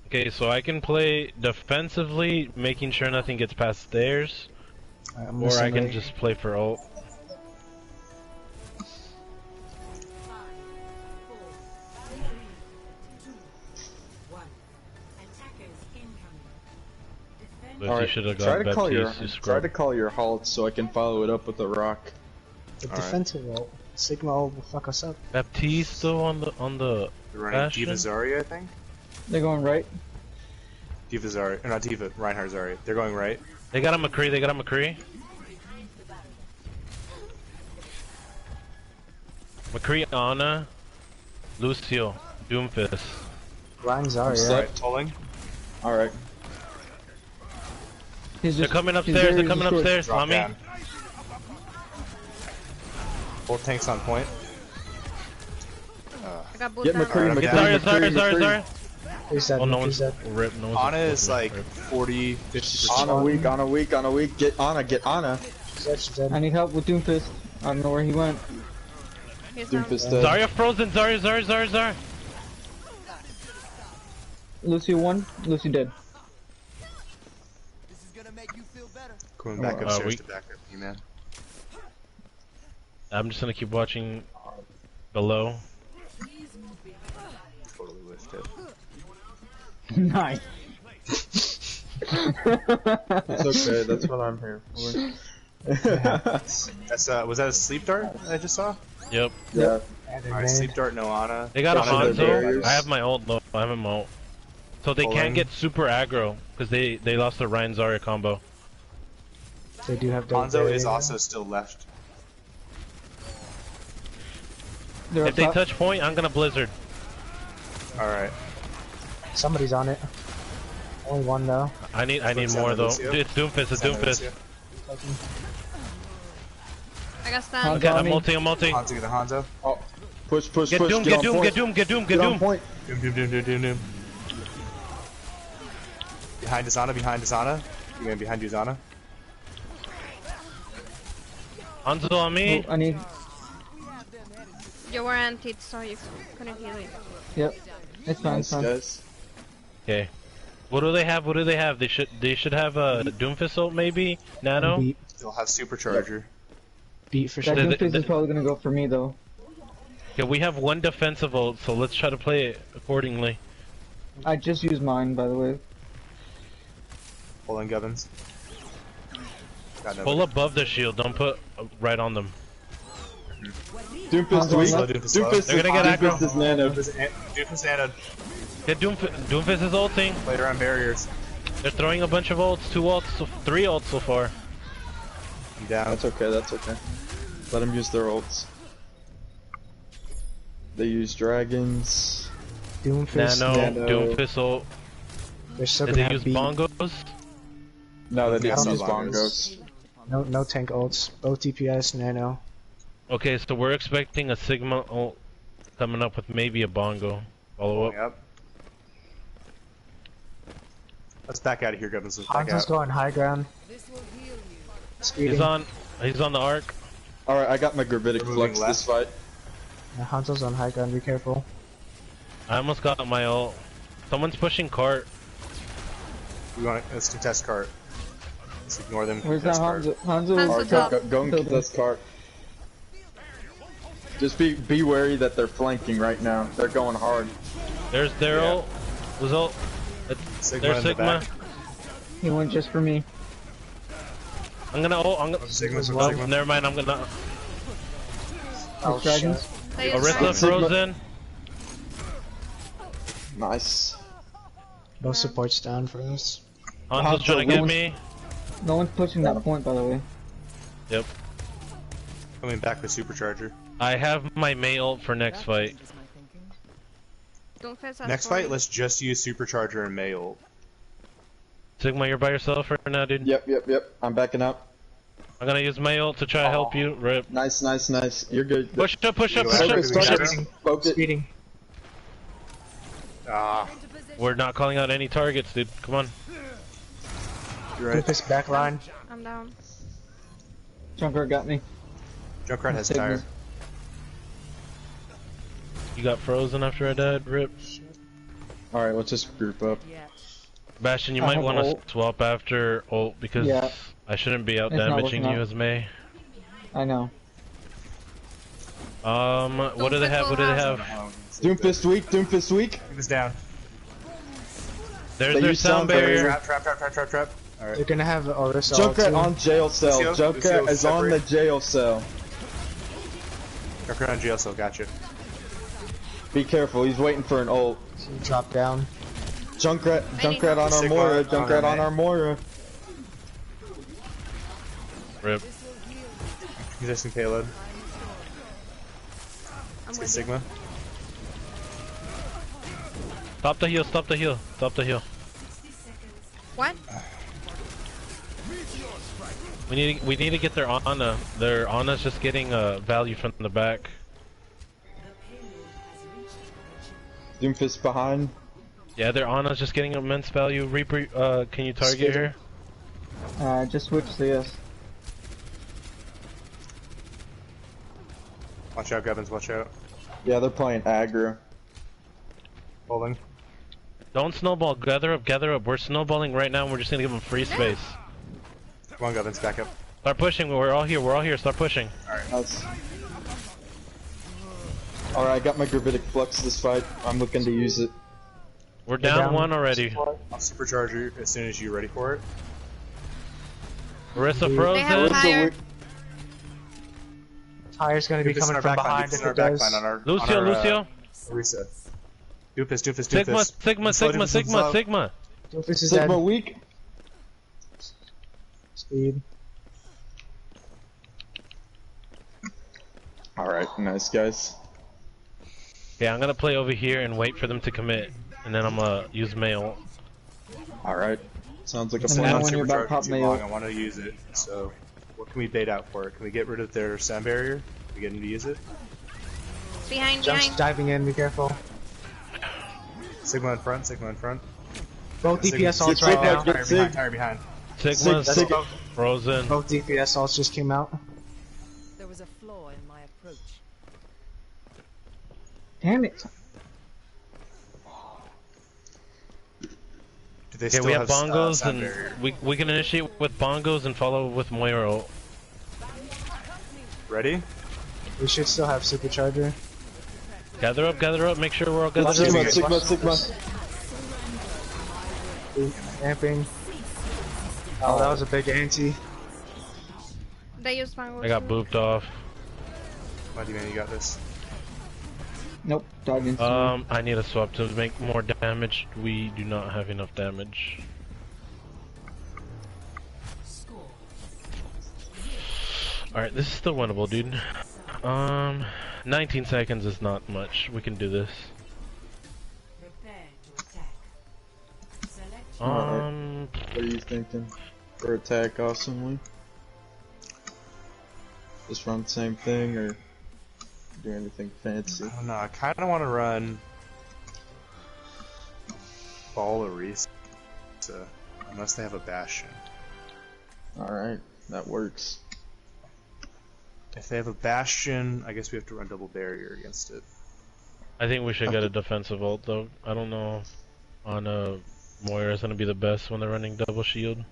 Okay, so I can play defensively, making sure nothing gets past stairs, or I can just play for ult. But you should have got Baptiste, you try scrub. to call your halt so I can follow it up with a rock. The defensive ult. Sigma will fuck us up. Baptiste though on the They're running Bastion? Diva Zarya, I think? They're going right. Diva Zarya, or not Diva, Reinhardt Zarya. They're going right. They got a McCree, McCree, Ana, Lucio, Doomfist. Ryan Zarya. Alright, tolling. Alright. They're coming upstairs, they're coming upstairs, Drop Tommy. down. Both tanks on point. I got both Get down. McCree, Get McCree, Zarya, McCree, Zarya, McCree. Zarya. He's dead. Oh, no He's one's dead. rip. No one's Ana is like rip. 40, 50%. On a week, on a week, on a week. Get Ana, get Ana. She's dead. She's dead. I need help with Doomfist. I don't know where he went. He's down. Doomfist dead. Zarya frozen. Zarya. Lucy 1, Lucy dead. Going back Oh, upstairs we- to back up you, man. I'm just gonna keep watching below. Totally whiffed it. Nice. It's okay, that's what I'm here for. That's was that a sleep dart that I just saw? Yep. Yeah. Alright, sleep dart, no Ana. They got a Got the barriers. Hanzo. I have my ult though. I have my ult. So they Pulling. can't get super aggro because they lost their Ryan Zarya combo. They do have Hanzo is also still left. If they touch point, I'm gonna blizzard. Alright. Somebody's on it. Only one though. I need more though. Dude, it's Doomfist. It's Doomfist. I got stunned. Okay, I'm ulting. Hanzo, get the Hanzo. Oh, push, Get push. Doom. Get on point. Doom. Behind us, Ana. You man behind you, Ana. Hanzo on me. I need. You were antied, so you couldn't heal it. Yep. It's fine. Nice, It's fine. guys. Okay. What do they have? They should have a Doomfist ult maybe. Nano. Beat. They'll have supercharger. Beat for That sure. Doomfist is probably gonna go for me though. Okay, we have one defensive ult, so let's try to play it accordingly. I just used mine, by the way. Hold on, Gubbins. Got nobody. Pull above the shield. Don't put right on them. Doomfist Hanzo weak. on left. Doomfist They're gonna get Doomfist aggro. is nano. Doofus Ana. Get Doomfist is ulting. Later on barriers. They're throwing a bunch of ults. 2 ults, 3 ults so far. I'm down. That's okay, that's okay. Let them use their ults. They use dragons. Doomfist. Nano, Doomfist ult. They're still Did gonna they have use beat. bongos? No, they Yeah, didn't no use bongos. bongos. No tank ults. Both DPS, Nano. Okay, so we're expecting a Sigma ult coming up with maybe a bongo. Follow up. Yep. Let's back out of here, Gubbins. Let's back Hanzo's out. going high ground. Speeding. He's on the arc. Alright, I got my gravitic We're flux moving this fight. Yeah, Hanzo's on high ground. Be careful. I almost got my ult. Someone's pushing cart. Let's contest cart. Let's ignore them. Where's that contest cart. Hanzo? Hanzo Alright, top. go and kill this cart. Just be wary that they're flanking right now. They're going hard. There's their Yeah. ult. Who's ult? Sigma There's in the Sigma. back. He went just for me. I'm gonna ult. I'm gonna. Sigma's with Well, Sigma. never mind. I'm gonna. Oh, Dragons. They Orisa used Sigma. frozen. Nice. both supports down for us. Hanzo's Hanzo, trying to no get one's- me. No one's pushing that point, by the way. Yep. Coming back with supercharger. I have my May ult for next fight. Doomfist has Next 40. fight, let's just use supercharger and May ult. Sigma, you're by yourself right now, dude. Yep. I'm backing up. I'm gonna use my ult to try to help you. Rip. Nice. You're good. Push up. Focus, focus. Poke it. Speeding. Ah, We're not calling out any targets, dude. Come on. you're right. Doomfist backline. I'm down. Junker got me. Junkrat has Sigma. tire. You got frozen after I died. Rip. Alright, let's just group up. Bastion, you I might have want to ult. swap after ult because Yeah. I shouldn't be out It's not damaging working you out. as May. I know. What do they have? What do they have? Doomfist weak. He was down. There's They their use sound sound barrier. barrier. Trap. Alright. They're gonna have Orisa ult Junkrat too. on jail cell. Lucio, Junkrat is on the separate. jail cell. Junkrat on jail cell, gotcha. Be careful, he's waiting for an ult. So you drop down. Junkrat on Sigma Armora. on Junkrat on her Armora. Rip. Resisting payload. I'm Let's get with Sigma. Stop the heal. Stop the heal. Stop the heal. What? We need to get their Ana. Their Ana's just getting value from the back. Doomfist behind. Yeah, their Ana's just getting immense value. Reaper, can you target her? Just switch CS. Watch out, Gubbins, watch out. Yeah, they're playing aggro. Holding. Don't snowball. Gather up, gather up. We're snowballing right now and we're just gonna give them free space. Come on, Gubbins, back up. Start pushing. We're all here. Start pushing. Alright. Alright, I got my gravitic flux this fight. I'm looking to use it. We're down one already. I'll supercharge you as soon as you're ready for it. Marissa They have a frozen. higher. Tire's gonna be Doofus in coming our from back line, behind Doofus if in our it back does. line on our Lucio, on our, Lucio. Orisa. Doofus. Sigma, Sigma, Slow Sigma, Doofus Sigma, up. Sigma. Doofus is Sigma dead. weak. Speed. Alright, nice guys. Yeah, I'm gonna play over here and wait for them to commit, and then I'm gonna use mail. Alright. Sounds like a And plan. then when you're about Supercharge pop too mail. long, I want to use it. So, what can we bait out for it? Can we get rid of their sound barrier? Can we get them to use it? Behind, Jump's behind. diving in, be careful. Sigma in front, Sigma in front. Both Sigma- DPS ults Sigma, right now. get Sig. Tire behind. Sigma, Sig- frozen. Both DPS ults just came out. There was a flaw in my approach. Damn it. Do they Okay, still we have bongos sound and barrier? we can initiate with bongos and follow with Moira. Ready? We should still have supercharger. Gather up, make sure we're all gathered Sigma, up. Sigma. Amping. Oh, that was a big anti. They use my. I got booped off. Mighty Man, you got this. Nope, dog into I need a swap to make more damage. We do not have enough damage. Alright, this is still winnable, dude. 19 seconds is not much. We can do this. Alright. What are you thinking? For attack awesomely? Just run the same thing or do anything fancy? I don't know, I kind of want to run Ball Orisa, unless they have a Bastion. Alright, that works. If they have a Bastion, I guess we have to run double barrier against it. I think we should get a defensive ult though. I don't know on Moira's gonna be the best when they're running double shield.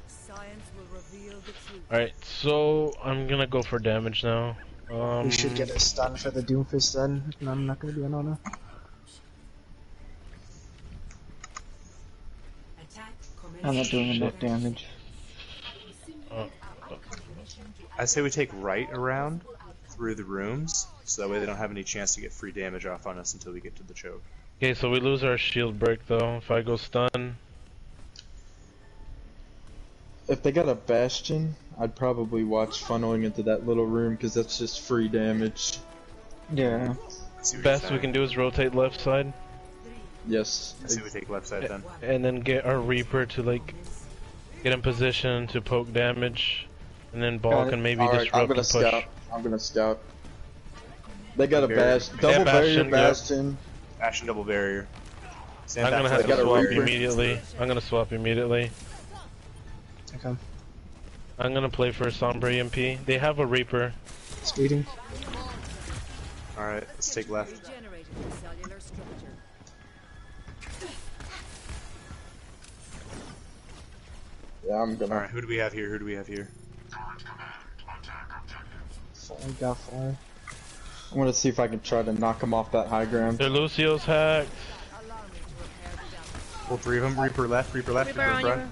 Science will reveal the truth. Alright, so I'm gonna go for damage now. We should get a stun for the Doomfist then. No, I'm not gonna be an honor. I'm not doing enough damage. I say we take right around through the rooms, so that way they don't have any chance to get free damage off on us until we get to the choke. Okay, so we lose our shield break though. If I go stun, If they got a Bastion, I'd probably watch funneling into that little room because that's just free damage. Yeah. best we can do is rotate left side. Yes. I say we take left side then. And then get our Reaper to like get in position to poke damage, and then Balk and maybe Alright, disrupt I'm gonna and push. scout. I'm gonna scout. They got a Barrier. Bastion. Double barrier Bastion. Bastion double barrier. Stand I'm back gonna to have the to other swap Reaper. immediately. I'm gonna swap immediately. Okay. I'm gonna play for a Sombra EMP. They have a Reaper. Speeding. Alright, let's take left. Regenerating the cellular structure. Yeah, I'm gonna. Alright, who do we have here? Who do we have here? We got 4. I'm gonna see if I can try to knock him off that high ground. Their Lucio's hacked. All three of them. Reaper left, Reaper left, Reaper Reaper in on front.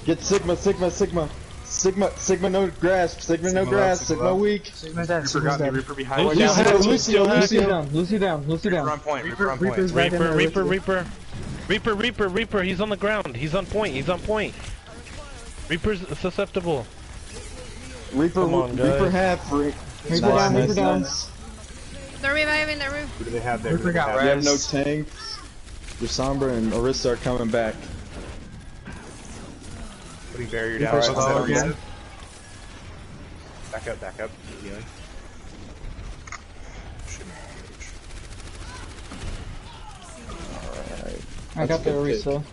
Get Sigma, Sigma, Sigma. Sigma no grasp, Sigma no Sigma grasp, up, Sigma Sigma up. weak. Sigma's dead. Reaper Sigma's got me, dead. Reaper behind Lucio me. has it, Lucio has Lucy it. down, Lucy down, Lucy Reaper down. on point, Reaper on point. Reaper's right in Reaper, there with Reaper, you. Reaper, he's on the ground. He's on point, he's on point. Reaper's susceptible. Reaper, Come on, Reaper guys. half. Reaper down, Reaper down. They're reviving the roof. Who do they have there? Reaper got We have res. no tanks. Your Sombra and Orisa are coming back. Putting barrier Reaper's down. low Is that again. Back up. Healing. Alright. I got the Orisa.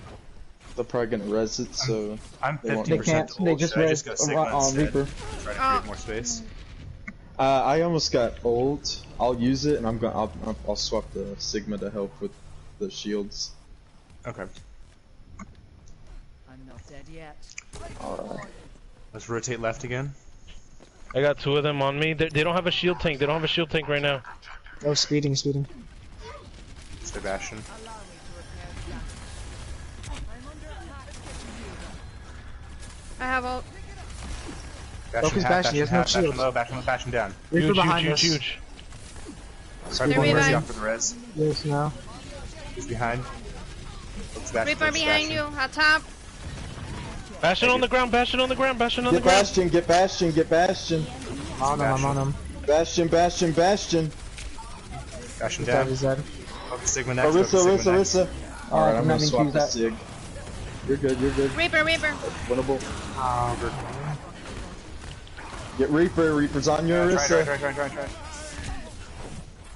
They're probably gonna res it, so I'm they won't- 50% They can't- to they ult. just Should I res- just go Sigma instead? Reaper. Try to create more space. I almost got ult. I'll use it, and I'll swap the Sigma to help with the shields. Okay. I'm not dead yet. Alright. Let's rotate left again. I got 2 of them on me. They don't have a shield tank. They don't have a shield tank right now. Oh, speeding. It's their Bastion. I have ult. Focus Bastion, he has no Bastion shields. low, Bastion down. Reaper behind us. Huge. Sorry, They're one mercy revived. off for the res. Yes, now. Who's behind? Looks Bastion, Reaper looks behind Bastion. you, on top. Bastion on the ground. Bastion on the ground. Bastion on the Get ground. Bastion, get Bastion, get Bastion. I'm on him. Bastion. Bastion He's down. dead, he's dead. Focus Sigma next. focus Sigma next. Orisa. Alright, I'm I'm gonna having swap to the use Sig. You're good. Reaper. Winnable. Oh, Get Reaper. Reaper's on your Try. Orisa.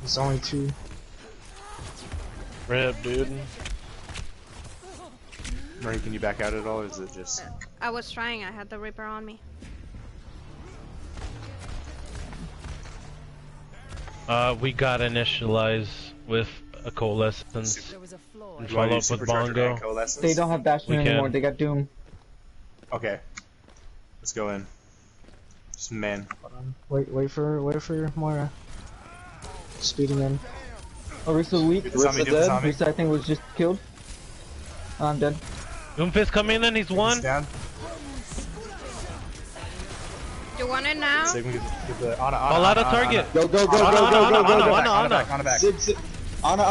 there's only 2. Rip, dude. Marie, can you back out at all, or is it just... I was trying, I had the Reaper on me. We got initialize with a coalescence There was a flaw. and Do you want follow to up use with Supercharger Bongo. and Coalescence? They don't have Bastion We can. anymore. They got Doom. Okay. Let's go in. Just man. Hold on. Wait for Moira. Speeding in. Orisa weak. Do the zombie, do the zombie. Orisa I think was just killed. I'm dead. Doomfist coming in. He's He's one. down. You want it now? Sigma, get the... Ana, All out of target. Go. Ana back. Sig. Ana.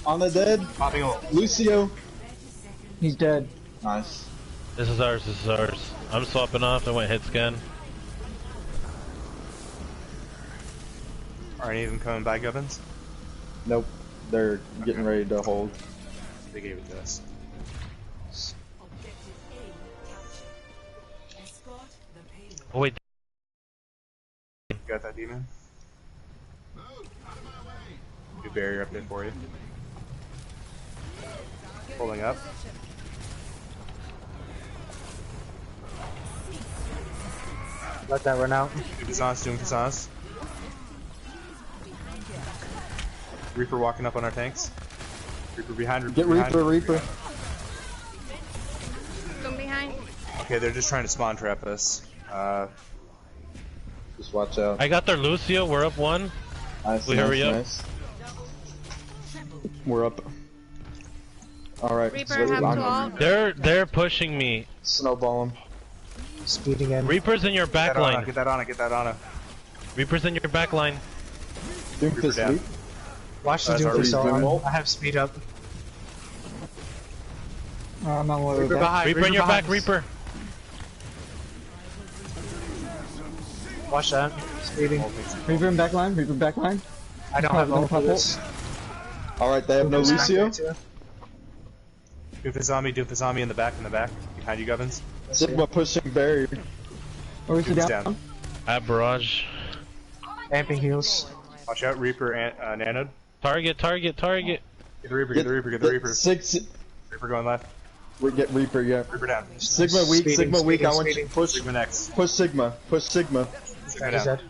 Ana dead. Popping ult. Lucio. He's dead. Nice. This is ours. I'm swapping off. I went hit scan. Are any of them coming back, Gubbins? Nope. They're getting ready to hold. They gave it to us. Oh wait. Got that demon? New barrier up there for you. Pulling up. Let that run out. Doom Kazans. Reaper walking up on our tanks. Reaper behind. Get behind. Reaper. Come behind. Okay, they're just trying to spawn trap us. Just watch out. I got their Lucio. We're up 1. Nice, We hurry up. nice. We're up. Alright. Reaper have to ult. They're pushing me. Snowball him. Speeding in. Reaper's in your back line. Get that on it. Reaper's in your back line. Doomfist down. weak. Watch the That's Doom already Fist doing on. ult. I have speed up. I'm not worried Reaper about behind. Reaper in your behind back. us. Reaper. Watch that. Speeding. Reaper in back line. Reaper back line. I don't have ult for this. Alright, they have no Doom Fist Lucio. back there too. Doom for zombie in the back. Behind you, Gubbins. Sigma pushing barrier. Orisa Doom's down. down. At barrage. Amping heals. Watch out, Reaper and Nanode. Target. Get the Reaper, get the Reaper. Six. Reaper going left. We get Reaper, yeah. Reaper down. Sigma weak, Speeding, Sigma weak. I speeding, want you speeding. to push. Sigma next. Push Sigma. Sigma He's down. dead.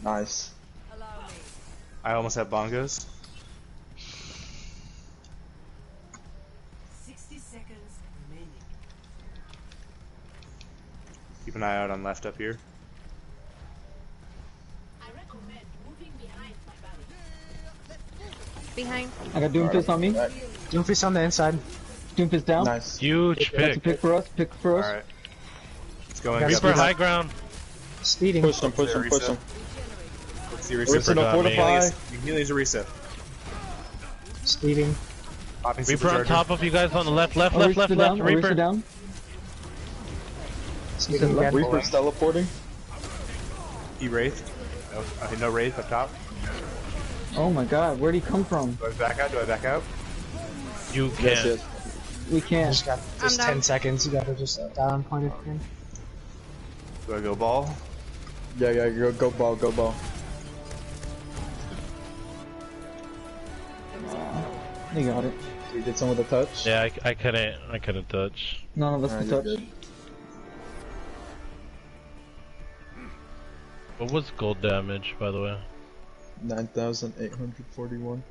Nice. I almost have bongos. 60 seconds remaining. Keep an eye out on left up here. Behind. I got Doomfist on me. Doom Fist on the inside. Doomfist down. Nice. Huge That's a pick. pick for us. Pick for us. Alright. Let's go in. Guys, Reaper Gubbins. high ground. Speeding. Push him. Let's see Orisa, no got me. fortify. You can use Orisa. Speeding. Popping Reaper on supercharger. top of you guys on the left. Orisa down. Reaper. Orisa down. Speeding again. Reaper's teleporting. He Wraith. No Wraith up top. Oh my god, where'd he come from? Do I back out? Do I back out? You Yes, can't. yes. We You can't. just got just I'm 10 down. seconds. You gotta just down point it in. Do I go ball? Yeah, go ball, go ball. You got it. Did you get some with a touch? Yeah, I couldn't touch. None of us Alright, can you're touch. good. What was gold damage, by the way? 9,841.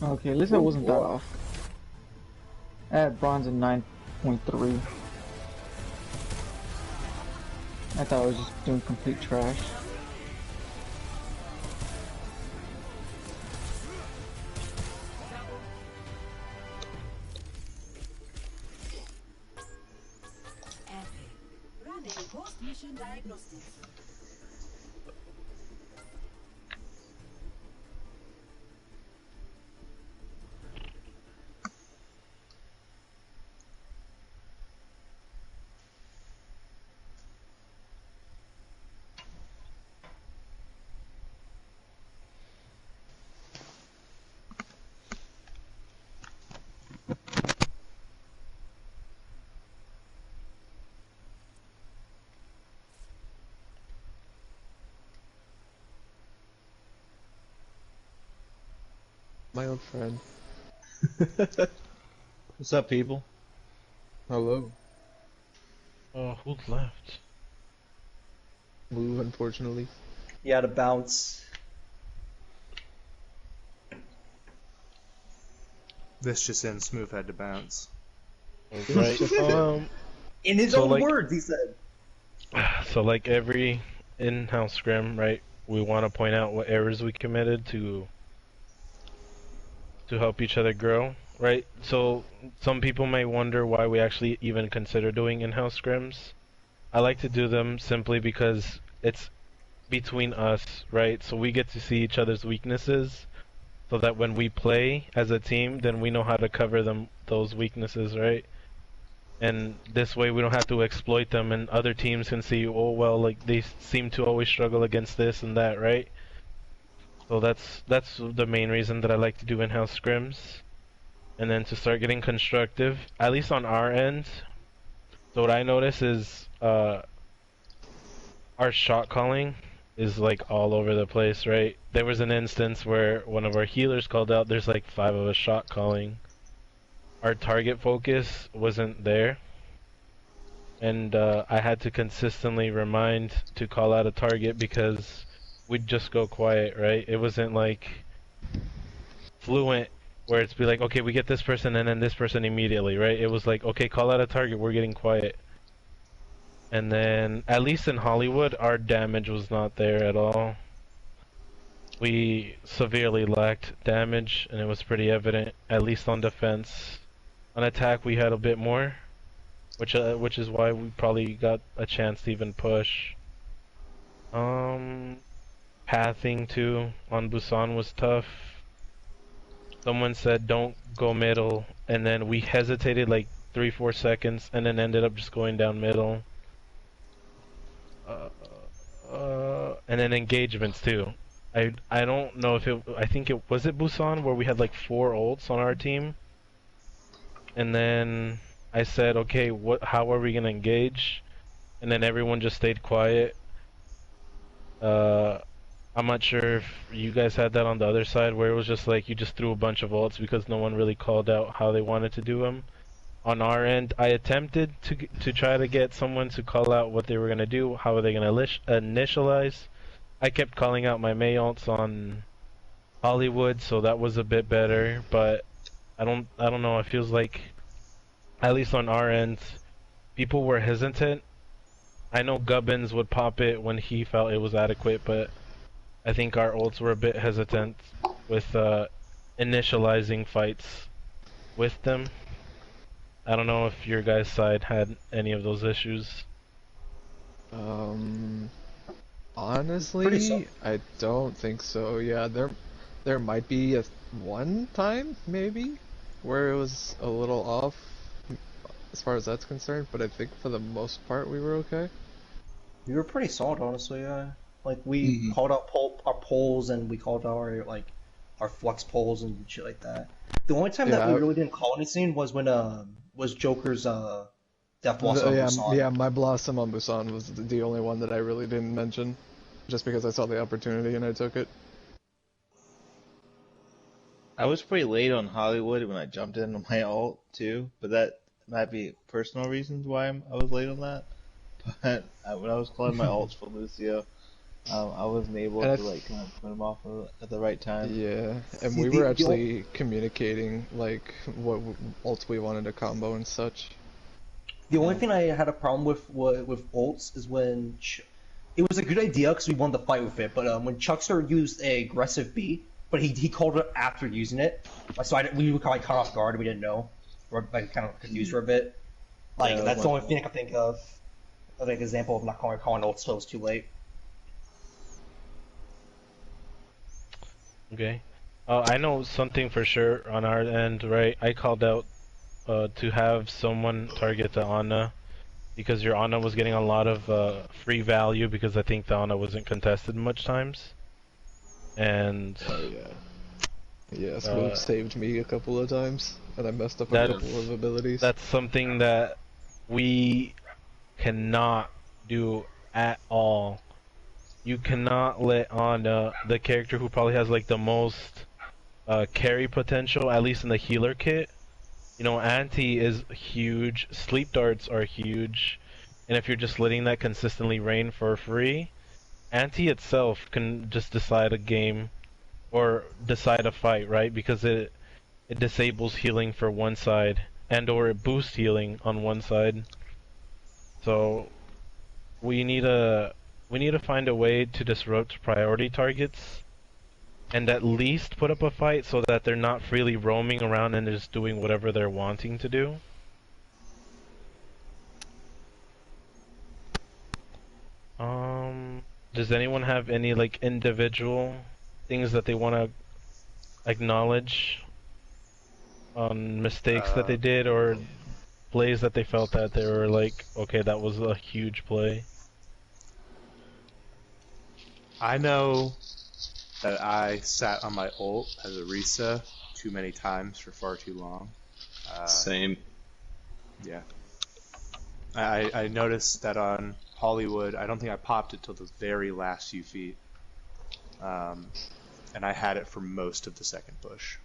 Okay, at least I wasn't that off. I had bronze in 9.3. I thought I was just doing complete trash. Running post-mission diagnostics. My old friend. What's up, people? Hello. Oh, who's left? Move, unfortunately. You had to bounce. This just in, Smooth had to bounce. Right. In his So, own like- words, he said. So like every in-house scrim, right? We want to point out what errors we committed to help each other grow, right? So some people may wonder why we actually even consider doing in-house scrims. I like to do them simply because it's between us, right? So we get to see each other's weaknesses, so that when we play as a team, then we know how to cover those weaknesses, right? And this way we don't have to exploit them, and other teams can see, oh well, like they seem to always struggle against this and that, right? So that's the main reason that I like to do in-house scrims. And then to start getting constructive, at least on our end. So what I notice is our shot calling is like all over the place, right? There was an instance where one of our healers called out, there's like 5 of us shot calling. Our target focus wasn't there. And I had to consistently remind to call out a target because we'd just go quiet, right? It wasn't like fluent where it's be like, okay, we get this person and then this person immediately, right? It was like, okay, call out a target, we're getting quiet. And then, at least in Hollywood, our damage was not there at all. We severely lacked damage, and it was pretty evident, at least on defense. On attack, we had a bit more, which is why we probably got a chance to even push. Pathing too on Busan was tough. Someone said don't go middle, and then we hesitated like 3-4 seconds, and then ended up just going down middle. And then engagements too. I don't know if I think it was Busan where we had like 4 ults on our team, and then I said, okay, how are we gonna engage? And then everyone just stayed quiet. I'm not sure if you guys had that on the other side where it was just like you just threw a bunch of ults because no one really called out how they wanted to do them. On our end, I attempted to try to get someone to call out what they were gonna do, how are they gonna initialize. I kept calling out my May ults on Hollywood, so that was a bit better, but I don't know, it feels like, at least on our end, people were hesitant. I know Gubbins would pop it when he felt it was adequate, but I think our ults were a bit hesitant with initializing fights with them. I don't know if your guys' side had any of those issues. Honestly, I don't think so. Yeah, there might be one time maybe where it was a little off as far as that's concerned, but I think for the most part we were okay. You were pretty solid, honestly, yeah. Like we called out our polls and we called out our flex polls and shit like that. The only time that we really didn't call anything was when was Joker's Death Blossom on Busan. Yeah, my Blossom on Busan was the only one that I really didn't mention, just because I saw the opportunity and I took it. I was pretty late on Hollywood when I jumped into my ult too, but that might be personal reasons why I was late on that. But when I was calling my ults for Lucio, I wasn't able to like kind of put him off at the right time. Yeah, and we were actually communicating like what ults we wanted to combo and such. The only thing I had a problem with ults is when it was a good idea because we won the fight with it, but when Chuckster used a aggressive B, but he called it after using it, so we were kind of caught off guard and we didn't know, or like kind of confused for a bit. Like that's the only thing I can think of an example of not calling ults till it was too late. Okay. I know something for sure on our end, right? I called out to have someone target the Ana because your Ana was getting a lot of free value because I think the Ana wasn't contested much times. And yeah, Smooth saved me a couple of times, and I messed up a couple of abilities. That's something that we cannot do at all. You cannot let Ana, the character who probably has like the most carry potential, at least in the healer kit. You know, anti is huge, sleep darts are huge, and if you're just letting that consistently rain for free, anti itself can just decide a game or decide a fight, right? Because it disables healing for one side and or it boosts healing on one side. So we need to find a way to disrupt priority targets and at least put up a fight so that they're not freely roaming around and just doing whatever they're wanting to do. Does anyone have any like individual things that they want to acknowledge on mistakes that they did or plays that they felt that they were like, okay, that was a huge play? I know that I sat on my ult as a Risa too many times for far too long. Same. Yeah. I noticed that on Hollywood, I don't think I popped it till the very last few feet. And I had it for most of the second push.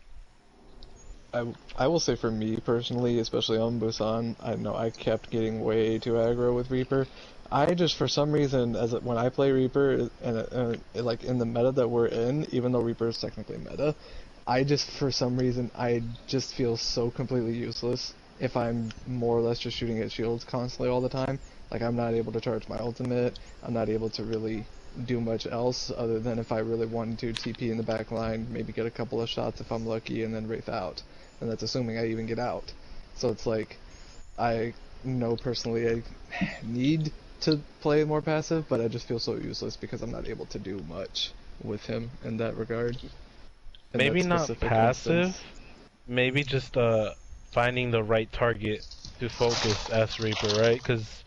I will say for me personally, especially on Busan, I know I kept getting way too aggro with Reaper. I just, for some reason, when I play Reaper, and like in the meta that we're in, even though Reaper is technically meta, I just, for some reason, I just feel so completely useless if I'm more or less just shooting at shields constantly all the time. Like, I'm not able to charge my ultimate, I'm not able to really do much else other than if I really wanted to TP in the back line, maybe get a couple of shots if I'm lucky, and then Wraith out. And that's assuming I even get out. So it's like, I know personally I need to play more passive, but I just feel so useless because I'm not able to do much with him in that regard. In Maybe that not specific passive, instance. maybe just finding the right target to focus as Reaper, right? Because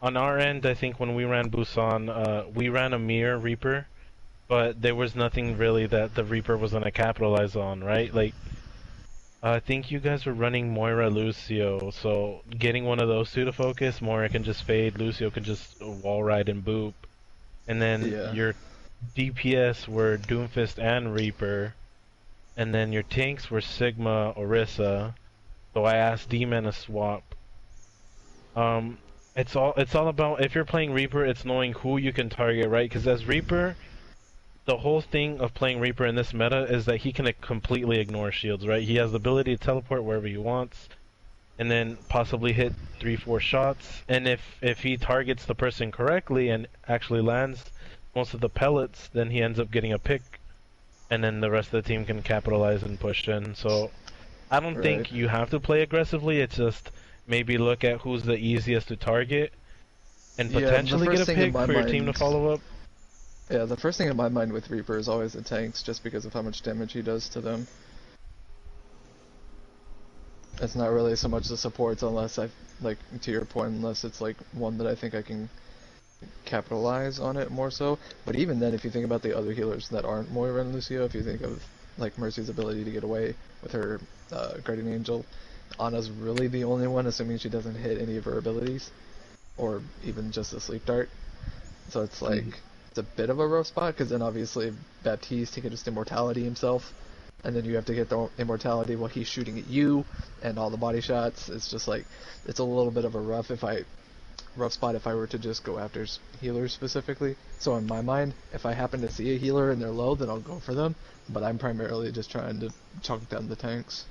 on our end, I think when we ran Busan, we ran a mirror Reaper, but there was nothing really that the Reaper was going to capitalize on, right? Like, I think you guys were running Moira Lucio, so getting one of those two to focus, Moira can just fade, Lucio can just wall ride and boop. And then your DPS were Doomfist and Reaper, and then your tanks were Sigma, Orisa, so I asked D-Man to swap. It's all about, if you're playing Reaper, it's knowing who you can target, right? Because as Reaper, the whole thing of playing Reaper in this meta is that he can completely ignore shields, right? He has the ability to teleport wherever he wants, and then possibly hit 3-4 shots. And if he targets the person correctly and actually lands most of the pellets, then he ends up getting a pick, and then the rest of the team can capitalize and push in. So I don't think you have to play aggressively. It's just maybe look at who's the easiest to target, and potentially get a pick for your team to follow up. Yeah, the first thing in my mind with Reaper is always the tanks, just because of how much damage he does to them. It's not really so much the supports, unless like, to your point, unless it's like one that I think I can capitalize on it more so. But even then, if you think about the other healers that aren't Moira and Lucio, if you think of like Mercy's ability to get away with her Guardian Angel, Ana's really the only one, assuming she doesn't hit any of her abilities, or even just the sleep dart. So it's like, it's a bit of a rough spot, because then obviously Baptiste, he can just immortality himself, and then you have to get the immortality while he's shooting at you, and all the body shots. It's just like, it's a little bit of a rough spot if I were to just go after healers specifically. So in my mind, if I happen to see a healer and they're low, then I'll go for them, but I'm primarily just trying to chunk down the tanks.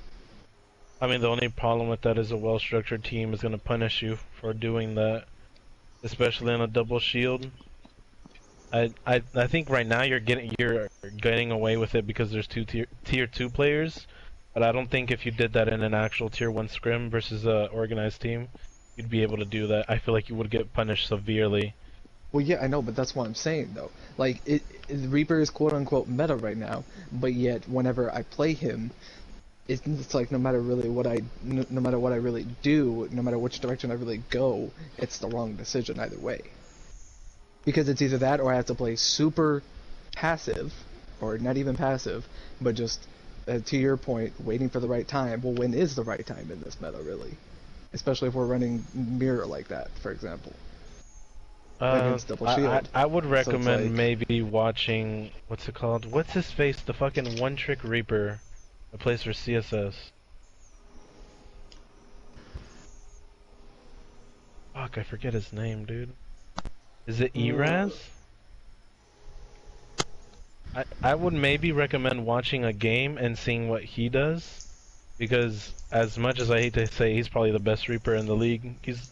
I mean, the only problem with that is a well-structured team is going to punish you for doing that, especially on a double shield. I think right now you're getting away with it because there's two tier 2 players, but I don't think if you did that in an actual tier 1 scrim versus a organized team, you'd be able to do that. I feel like you would get punished severely. Well, yeah, I know, but that's what I'm saying though. Like, Reaper is quote unquote meta right now, but yet whenever I play him, it's like no matter what I really do, no matter which direction I really go, it's the wrong decision either way. Because it's either that or I have to play super passive, or not even passive, but just, to your point, waiting for the right time. Well, when is the right time in this meta, really? Especially if we're running mirror like that, for example. Against double shield. I would recommend so like, maybe watching, what's it called? What's his face? The fucking one-trick Reaper that plays for CSS. Fuck, I forget his name, dude. Is it Eraz? I would maybe recommend watching a game and seeing what he does, because as much as I hate to say he's probably the best Reaper in the league, he's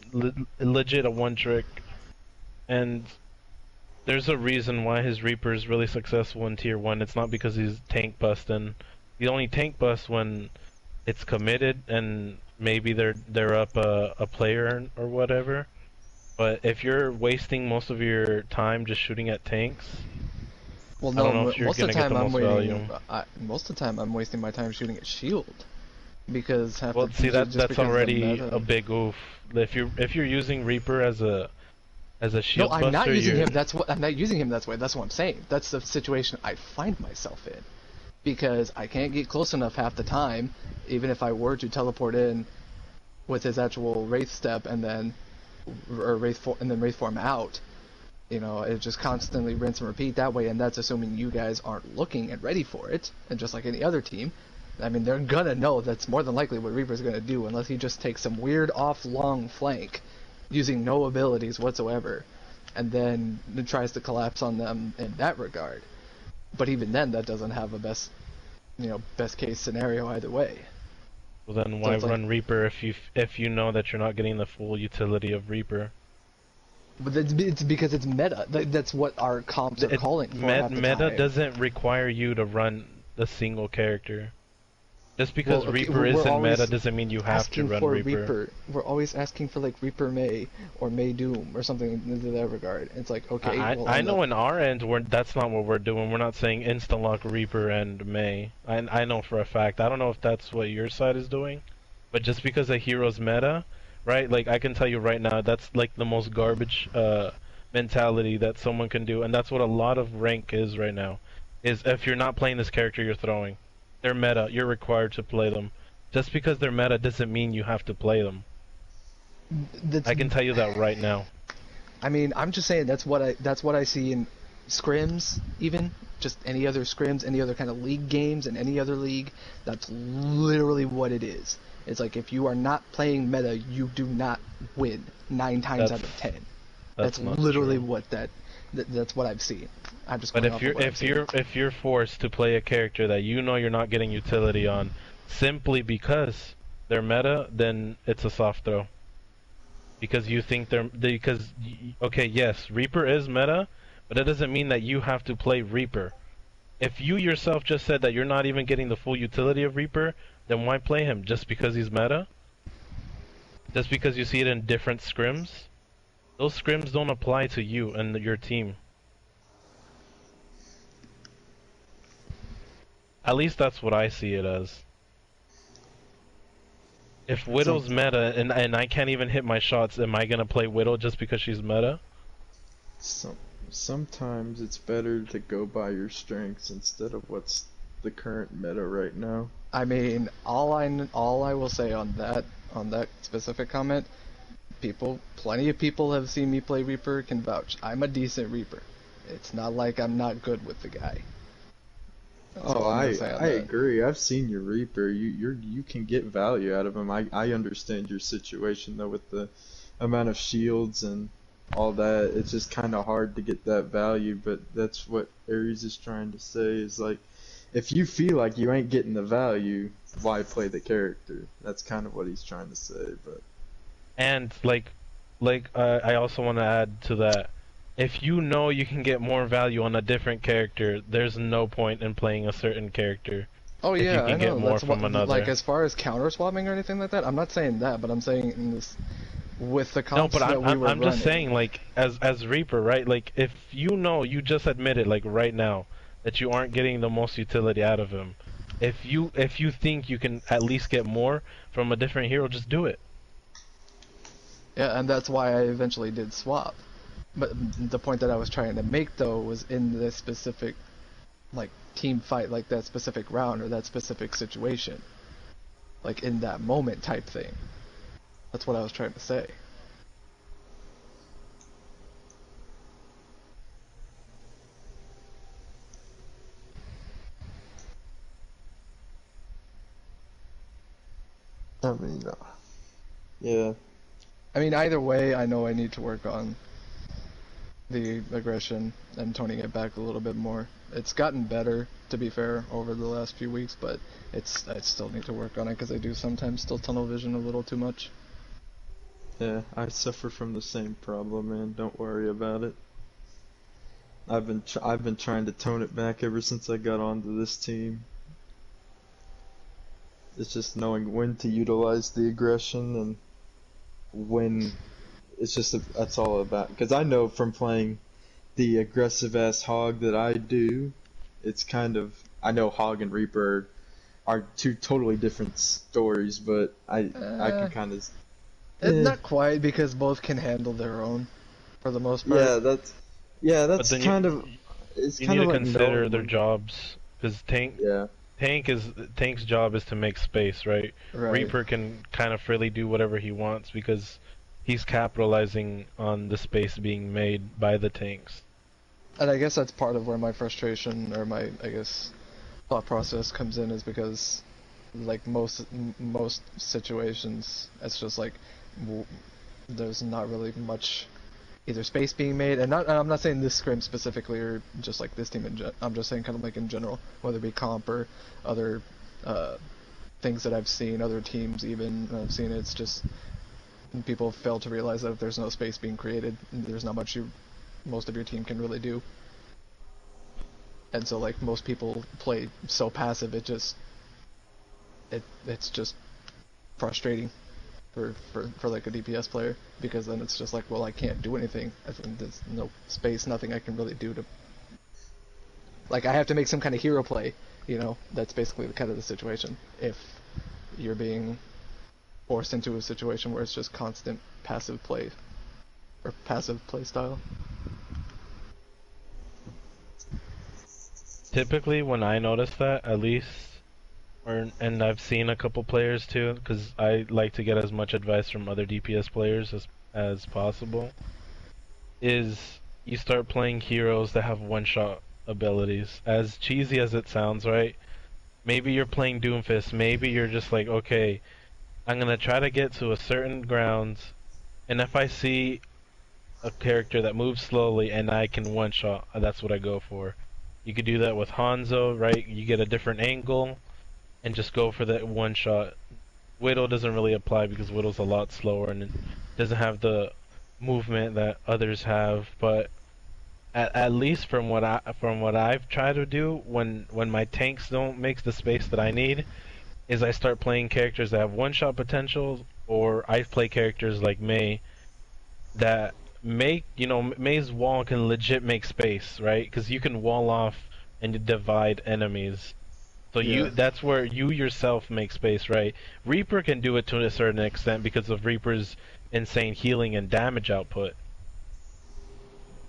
legit a one-trick, and there's a reason why his Reaper is really successful in tier 1. It's not because he's tank busting. He only tank busts when it's committed and maybe they're up a player or whatever. But if you're wasting most of your time just shooting at tanks, well, no, I don't know if you're most of gonna the time get the I'm most waiting. value. Most of the time I'm wasting my time shooting at shield, because half Well, the see just that's because already the meta... a big oof. If you're using Reaper as a shield No, I'm buster, not using you're... him. I'm not using him that way. That's what I'm saying. That's the situation I find myself in, because I can't get close enough half the time, even if I were to teleport in with his actual wraith step and then wraith form out. You know, it just constantly rinse and repeat that way, and that's assuming you guys aren't looking and ready for it. And just like any other team, I mean, they're gonna know that's more than likely what Reaper's gonna do, unless he just takes some weird off long flank using no abilities whatsoever, and then tries to collapse on them in that regard. But even then, that doesn't have a best case scenario either way. Well, then why So run Reaper if you know that you're not getting the full utility of Reaper? But it's because it's meta. That's what our comps are calling for. Meta doesn't require you to run a single character. Just because Reaper isn't meta doesn't mean you have to run Reaper. We're always asking for like Reaper May or May Doom or something in that regard. It's like, okay. I know in our end that's not what we're doing. We're not saying instant lock Reaper and May. I know for a fact. I don't know if that's what your side is doing, but just because a hero's meta, right? Like I can tell you right now, that's like the most garbage mentality that someone can do, and that's what a lot of rank is right now. Is if you're not playing this character, you're throwing. They're meta. You're required to play them. Just because they're meta doesn't mean you have to play them. I can tell you that right now. I mean, I'm just saying that's what I see in scrims, even just any other scrims, any other kind of league games in any other league. That's literally what it is. It's like if you are not playing meta, you do not win 9 times out of 10. That's literally what that's what I've seen. I'm just going but if you're forced to play a character that you know you're not getting utility on simply because they're meta, then it's a soft throw. Because you think okay, yes, Reaper is meta, but it doesn't mean that you have to play Reaper. If you yourself just said that you're not even getting the full utility of Reaper, then why play him? Just because he's meta? Just because you see it in different scrims? Those scrims don't apply to you and your team. At least that's what I see it as. If Widow's meta and I can't even hit my shots, am I gonna play Widow just because she's meta? Sometimes it's better to go by your strengths instead of what's the current meta right now. I mean, all I will say on that specific comment, plenty of people have seen me play Reaper can vouch. I'm a decent Reaper. It's not like I'm not good with the guy. That's all I'm I gonna say on that. agree. I've seen your Reaper. You can get value out of him. I understand your situation though with the amount of shields and all that. It's just kind of hard to get that value, but that's what Ares is trying to say is like, if you feel like you ain't getting the value, why play the character? That's kind of what he's trying to say, but. And I also want to add to that. If you know you can get more value on a different character, there's no point in playing a certain character. Oh if yeah, you can I know. get more That's from another. Like as far as counter swapping or anything like that, I'm not saying that, but I'm saying in this with the No, comps but that we were I'm just running. saying, like, as Reaper, right? Like, if you know, you just admitted, like, right now, that you aren't getting the most utility out of him. If you think you can at least get more from a different hero, just do it. Yeah, and that's why I eventually did swap. But the point that I was trying to make though was in this specific, like, team fight, like that specific round or that specific situation, like in that moment type thing. That's what I was trying to say. I mean, yeah. I mean, either way, I know I need to work on the aggression and toning it back a little bit more. It's gotten better, to be fair, over the last few weeks, but I still need to work on it because I do sometimes still tunnel vision a little too much. Yeah, I suffer from the same problem, man. Don't worry about it. I've been trying to tone it back ever since I got onto this team. It's just knowing when to utilize the aggression and when it's just that's all about. Because I know from playing the aggressive ass hog that I do, it's kind of, I know hog and reaper are two totally different stories, but I can kind of. Not quite, because both can handle their own, for the most part. That's But then kind of. It's you kind need of to like consider knowing their when- jobs, because Tank's job is to make space, right? Right. Reaper can kind of freely do whatever he wants because he's capitalizing on the space being made by the tanks. And I guess that's part of where my frustration or my, I guess, thought process comes in, is because, like most situations, it's just like there's not really much either space being made, and I'm not saying this scrim specifically or just like this team I'm just saying kind of like in general, whether it be comp or other things that I've seen, other teams even I've seen. It's just people fail to realize that if there's no space being created, there's not much most of your team can really do. And so like most people play so passive, it's just frustrating for like a DPS player, because then it's just like, well, I can't do anything. There's no space, nothing I can really do to, like, I have to make some kind of hero play, you know. That's basically the kind of the situation if you're being forced into a situation where it's just constant passive play or passive play style. Typically, when I notice that, at least, and I've seen a couple players too, because I like to get as much advice from other DPS players as possible, is you start playing heroes that have one-shot abilities. As cheesy as it sounds, right? Maybe you're playing Doomfist, maybe you're just like, okay, I'm gonna try to get to a certain grounds, and if I see a character that moves slowly and I can one-shot, that's what I go for. You could do that with Hanzo, right? You get a different angle and just go for that one shot. Widow doesn't really apply because Widow's a lot slower and it doesn't have the movement that others have, but at least from what I've tried to do when my tanks don't make the space that I need, is I start playing characters that have one shot potential, or I play characters like Mei that make, you know, May's wall can legit make space, right? Because you can wall off and divide enemies. So that's where you yourself make space, right? Reaper can do it to a certain extent because of Reaper's insane healing and damage output.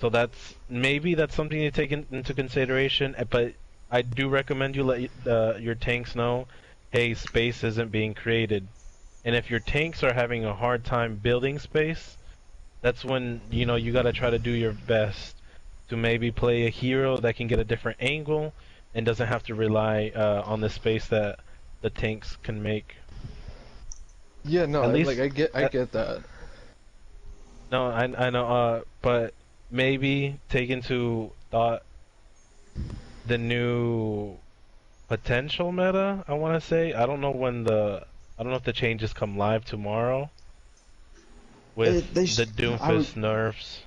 So that's something to take into consideration. But I do recommend you let your tanks know, hey, space isn't being created. And if your tanks are having a hard time building space, that's when you gotta try to do your best to maybe play a hero that can get a different angle and doesn't have to rely on the space that the tanks can make. Yeah, no, At least I get that. No, I know, but maybe take into thought the new potential meta, I want to say. I don't know if the changes come live tomorrow with the Doomfist nerfs.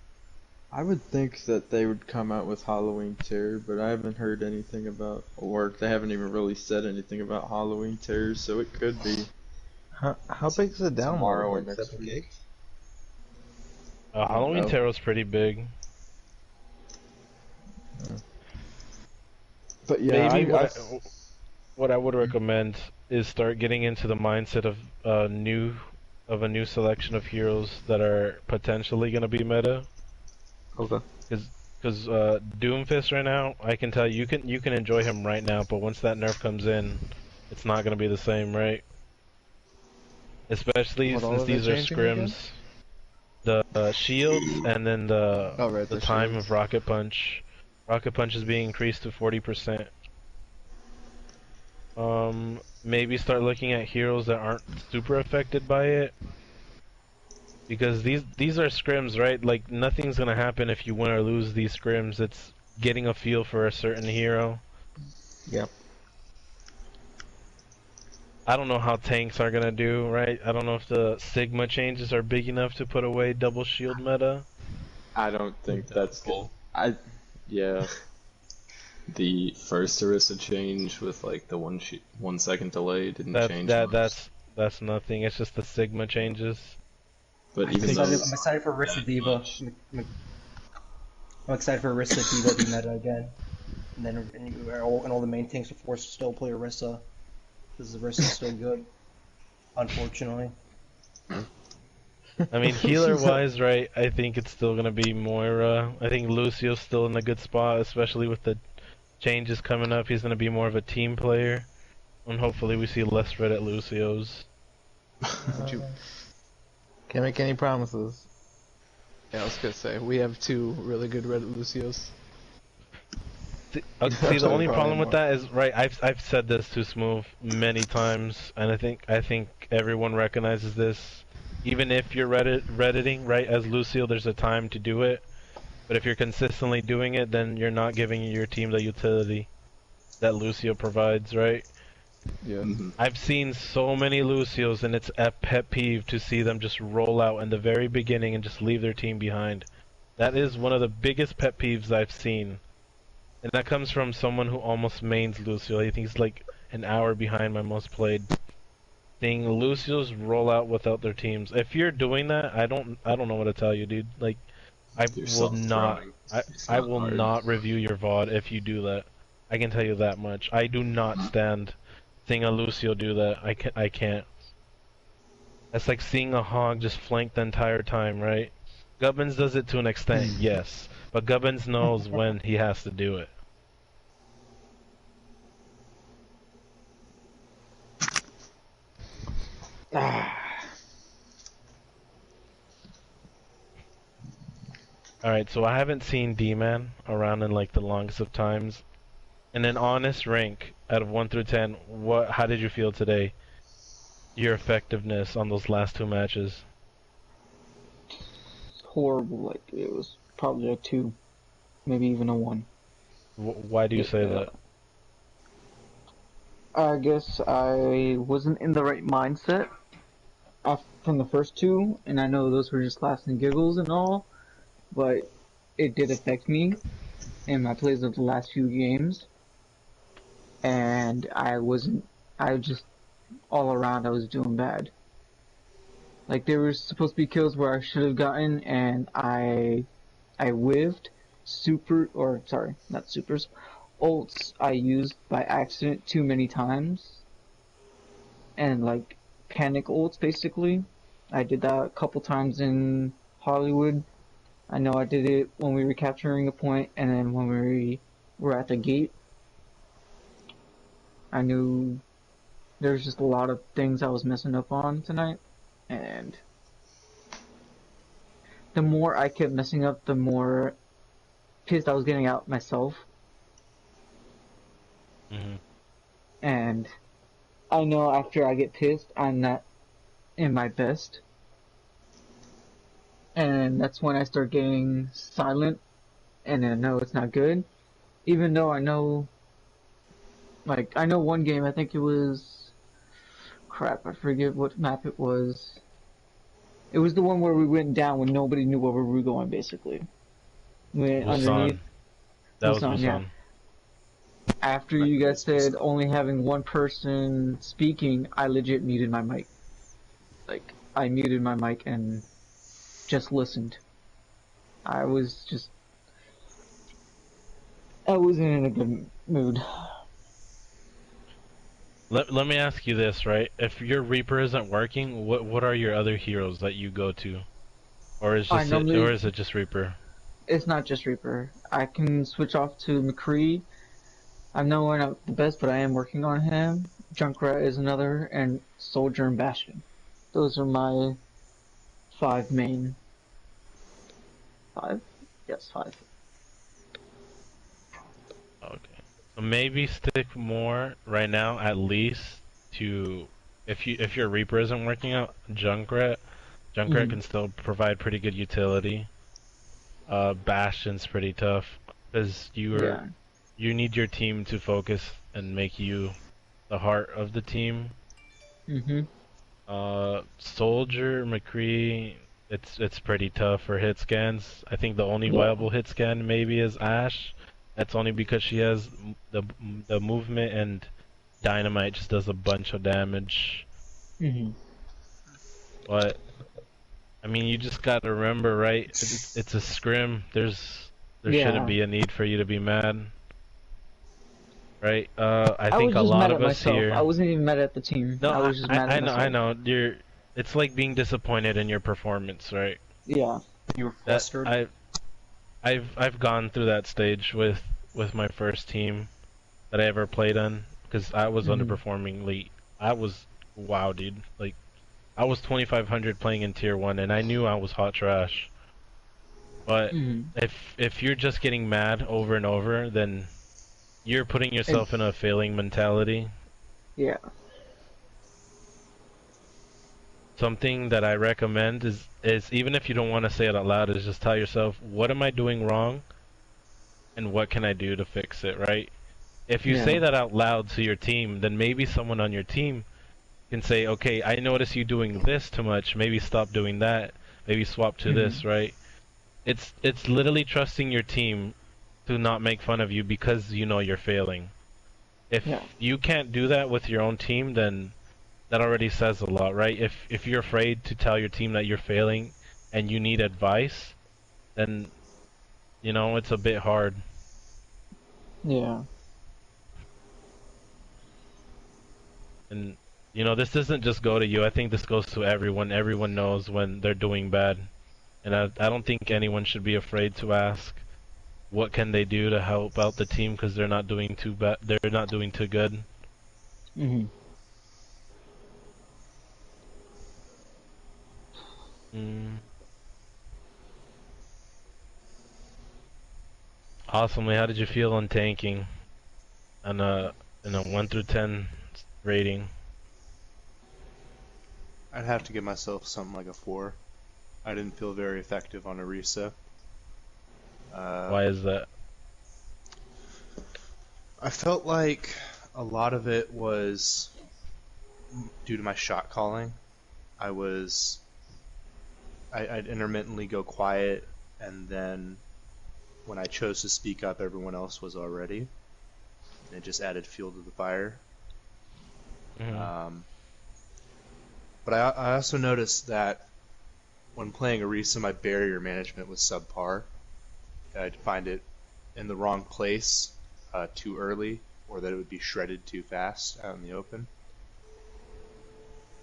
I would think that they would come out with Halloween Terror, but I haven't heard anything about, or they haven't even really said anything about Halloween Terror, so it could be. How big is the download? Tomorrow or Like next 7 week. gigs? Halloween Terror's pretty big. But yeah, maybe what I would recommend is start getting into the mindset of a new selection of heroes that are potentially going to be meta. Okay. Because Doomfist right now, I can tell you can enjoy him right now, but once that nerf comes in, it's not going to be the same, right? Especially since these are scrims. The shields and then the time shields. of Rocket Punch. Rocket Punch is being increased to 40%. Maybe start looking at heroes that aren't super affected by it. Because these are scrims, right? Like, nothing's gonna happen if you win or lose these scrims. It's getting a feel for a certain hero. Yep. I don't know how tanks are gonna do, right? I don't know if the Sigma changes are big enough to put away double shield meta. I don't think that's good. Yeah. The first Orisa change with like the 1 second delay didn't change much. That's nothing. It's just the Sigma changes. But I'm excited for Orisa Diva. I'm excited for Orisa Diva to be meta again. And then all the main tanks are forced to still play Orisa. Because Orisa is still good. Unfortunately. I mean, healer-wise, right, I think it's still going to be Moira. I think Lucio's still in a good spot, especially with the changes coming up. He's going to be more of a team player. And hopefully we see less Reddit Lucios. Can't make any promises. Yeah, I was gonna say, we have 2 really good Reddit Lucios. See, the only problem with that is, right, I've said this to Smooth many times, and I think everyone recognizes this. Even if you're Redditing, right, as Lucio, there's a time to do it. But if you're consistently doing it, then you're not giving your team the utility that Lucio provides, right? Yeah. I've seen so many Lucios, and it's a pet peeve to see them just roll out in the very beginning and just leave their team behind. That is one of the biggest pet peeves I've seen. And that comes from someone who almost mains Lucio. I think he's like an hour behind my most played. Seeing Lucios roll out without their teams. If you're doing that, I don't know what to tell you, dude. Like, I will not review your VOD if you do that. I can tell you that much. I do not stand seeing a Lucio do that. I can't. That's like seeing a hog just flank the entire time, right? Gubbins does it to an extent, yes. But Gubbins knows when he has to do it. Alright, so I haven't seen D-Man around in like the longest of times. In an honest rank, out of 1 through 10, how did you feel today? Your effectiveness on those last 2 matches? Horrible, like, it was probably a 2, maybe even a 1. Why do you say that? I guess I wasn't in the right mindset from the first 2, and I know those were just laughs and giggles and all, but it did affect me in my plays of the last few games, and all around I was doing bad. Like, there were supposed to be kills where I should have gotten, and I whiffed not supers, ults I used by accident too many times, and like panic ults basically. I did that a couple times in Hollywood, I know I did it when we were capturing a point, and then when we were at the gate. I knew there's just a lot of things I was messing up on tonight, and the more I kept messing up, the more pissed I was getting out myself. And I know after I get pissed, I'm not in my best. And that's when I start getting silent, and I know it's not good. Even though I know, like, I know one game, I think it was, crap, I forget what map it was. It was the one where we went down when nobody knew where we were going, basically. We went underneath. That was Busan, yeah. Busan. After you guys said only having one person speaking, I legit muted my mic. Like, I muted my mic and just listened. I wasn't in a good mood. Let me ask you this, right? If your Reaper isn't working, what are your other heroes that you go to? Or is it just Reaper? It's not just Reaper. I can switch off to McCree. I'm not the best, but I am working on him. Junkrat is another, and Soldier and Bastion. Those are my 5 main. 5? Yes, 5. Okay. So maybe stick more right now, at least, to if your Reaper isn't working out, Junkrat can still provide pretty good utility. Bastion's pretty tough because you need your team to focus and make you the heart of the team. Soldier, McCree, it's pretty tough for hit scans. I think the only viable hit scan maybe is Ashe. That's only because she has the movement, and Dynamite just does a bunch of damage. But I mean, you just gotta remember, right? It's a scrim. There shouldn't be a need for you to be mad, right? I think a lot of us here. I wasn't even mad at the team. No, I was just mad at myself. I know. It's like being disappointed in your performance, right? Yeah. You were flustered. I've gone through that stage with my first team that I ever played on, because I was underperforming late. Wow, dude. Like, I was 2500 playing in tier 1, and I knew I was hot trash. But if you're just getting mad over and over, then you're putting yourself in a failing mentality. Yeah. Something that I recommend is even if you don't want to say it out loud, is just tell yourself, what am I doing wrong? And what can I do to fix it, right? If you say that out loud to your team, then maybe someone on your team can say, okay, I notice you doing this too much, maybe stop doing that, maybe swap to this, right? It's literally trusting your team to not make fun of you because you know you're failing. If you can't do that with your own team, then that already says a lot, right? If you're afraid to tell your team that you're failing and you need advice, then you know it's a bit hard. Yeah. And you know, this doesn't just go to you. I think this goes to everyone. Everyone knows when they're doing bad, and I don't think anyone should be afraid to ask what can they do to help out the team, because they're not doing too bad. They're not doing too good. Awesomely, how did you feel on tanking? On in a 1 through 10 rating. I'd have to give myself something like a 4. I didn't feel very effective on Orisa. Why is that? I felt like a lot of it was due to my shot calling. I'd intermittently go quiet, and then when I chose to speak up, everyone else was already. And it just added fuel to the fire. But I also noticed that when playing Orisa, my barrier management was subpar. I'd find it in the wrong place too early, or that it would be shredded too fast out in the open.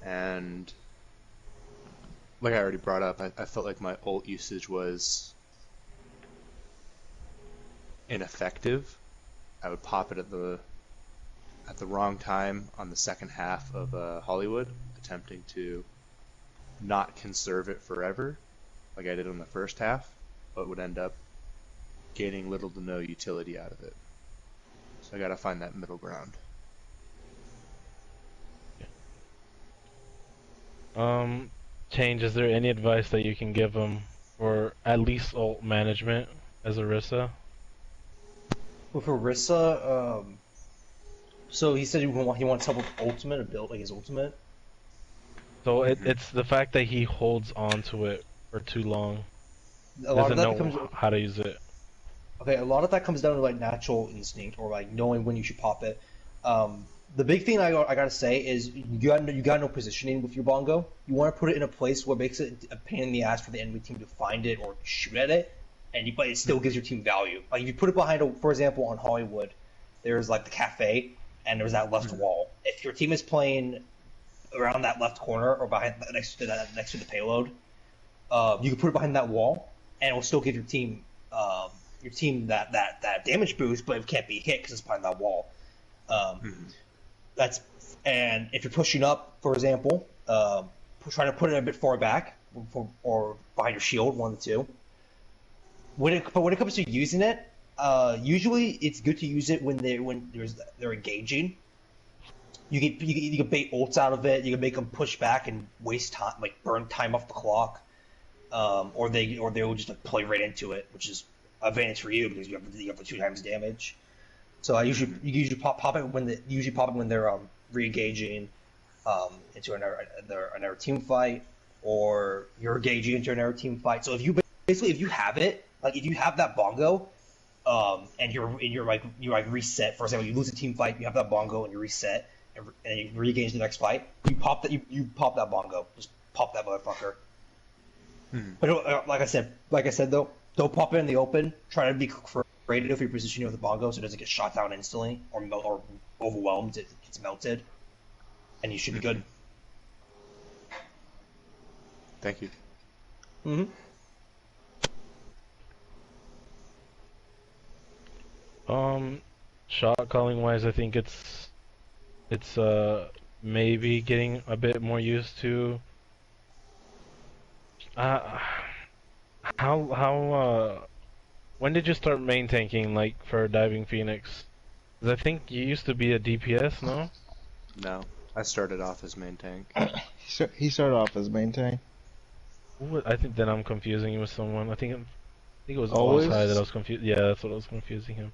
And like I already brought up, I felt like my ult usage was ineffective, I would pop it at the wrong time on the second half of Hollywood, attempting to not conserve it forever, like I did on the first half, but would end up gaining little to no utility out of it. So I gotta find that middle ground. Change, is there any advice that you can give him for at least ult management as Orisa? With Orisa, so he said he wants help with ultimate, a build like his ultimate. So it's the fact that he holds on to it for too long. A lot Doesn't of that know how to use it. Okay, a lot of that comes down to like natural instinct or like knowing when you should pop it. The big thing I gotta say is you got no positioning with your bongo. You want to put it in a place where it makes it a pain in the ass for the enemy team to find it or shoot at it, but it still gives your team value. Like if you put it behind, for example, on Hollywood, there's like the cafe and there's that left wall. If your team is playing around that left corner or behind next to the payload, you can put it behind that wall and it will still give your team that damage boost, but it can't be hit because it's behind that wall. And if you're pushing up, for example, trying to put it a bit far back or behind your shield, one of the two. When it comes to using it, usually it's good to use it when they're engaging. You can bait ults out of it. You can make them push back and waste time, like burn time off the clock, or they will just like play right into it, which is an advantage for you because you have the 2 times damage. So you usually pop it when they're re-engaging into another team fight, or you're engaging into another team fight. So if you have it, like if you have that bongo, and you're like reset. For example, you lose a team fight, you have that bongo and you reset, and you re-engage the next fight. You pop that bongo. Just pop that motherfucker. But like I said though, don't pop it in the open. Try to be creative if you're positioning with the bongo so it doesn't get shot down instantly or overwhelmed. It gets melted, and you should be good. Thank you. Shot calling wise, I think it's maybe getting a bit more used to. When did you start main tanking, like for Diving Phoenix? 'Cause I think you used to be a DPS, no? No, I started off as main tank. He started off as main tank. I think then I'm confusing him with someone. I think it was Always? Allside that I was confused. Yeah, that's what I was confusing him.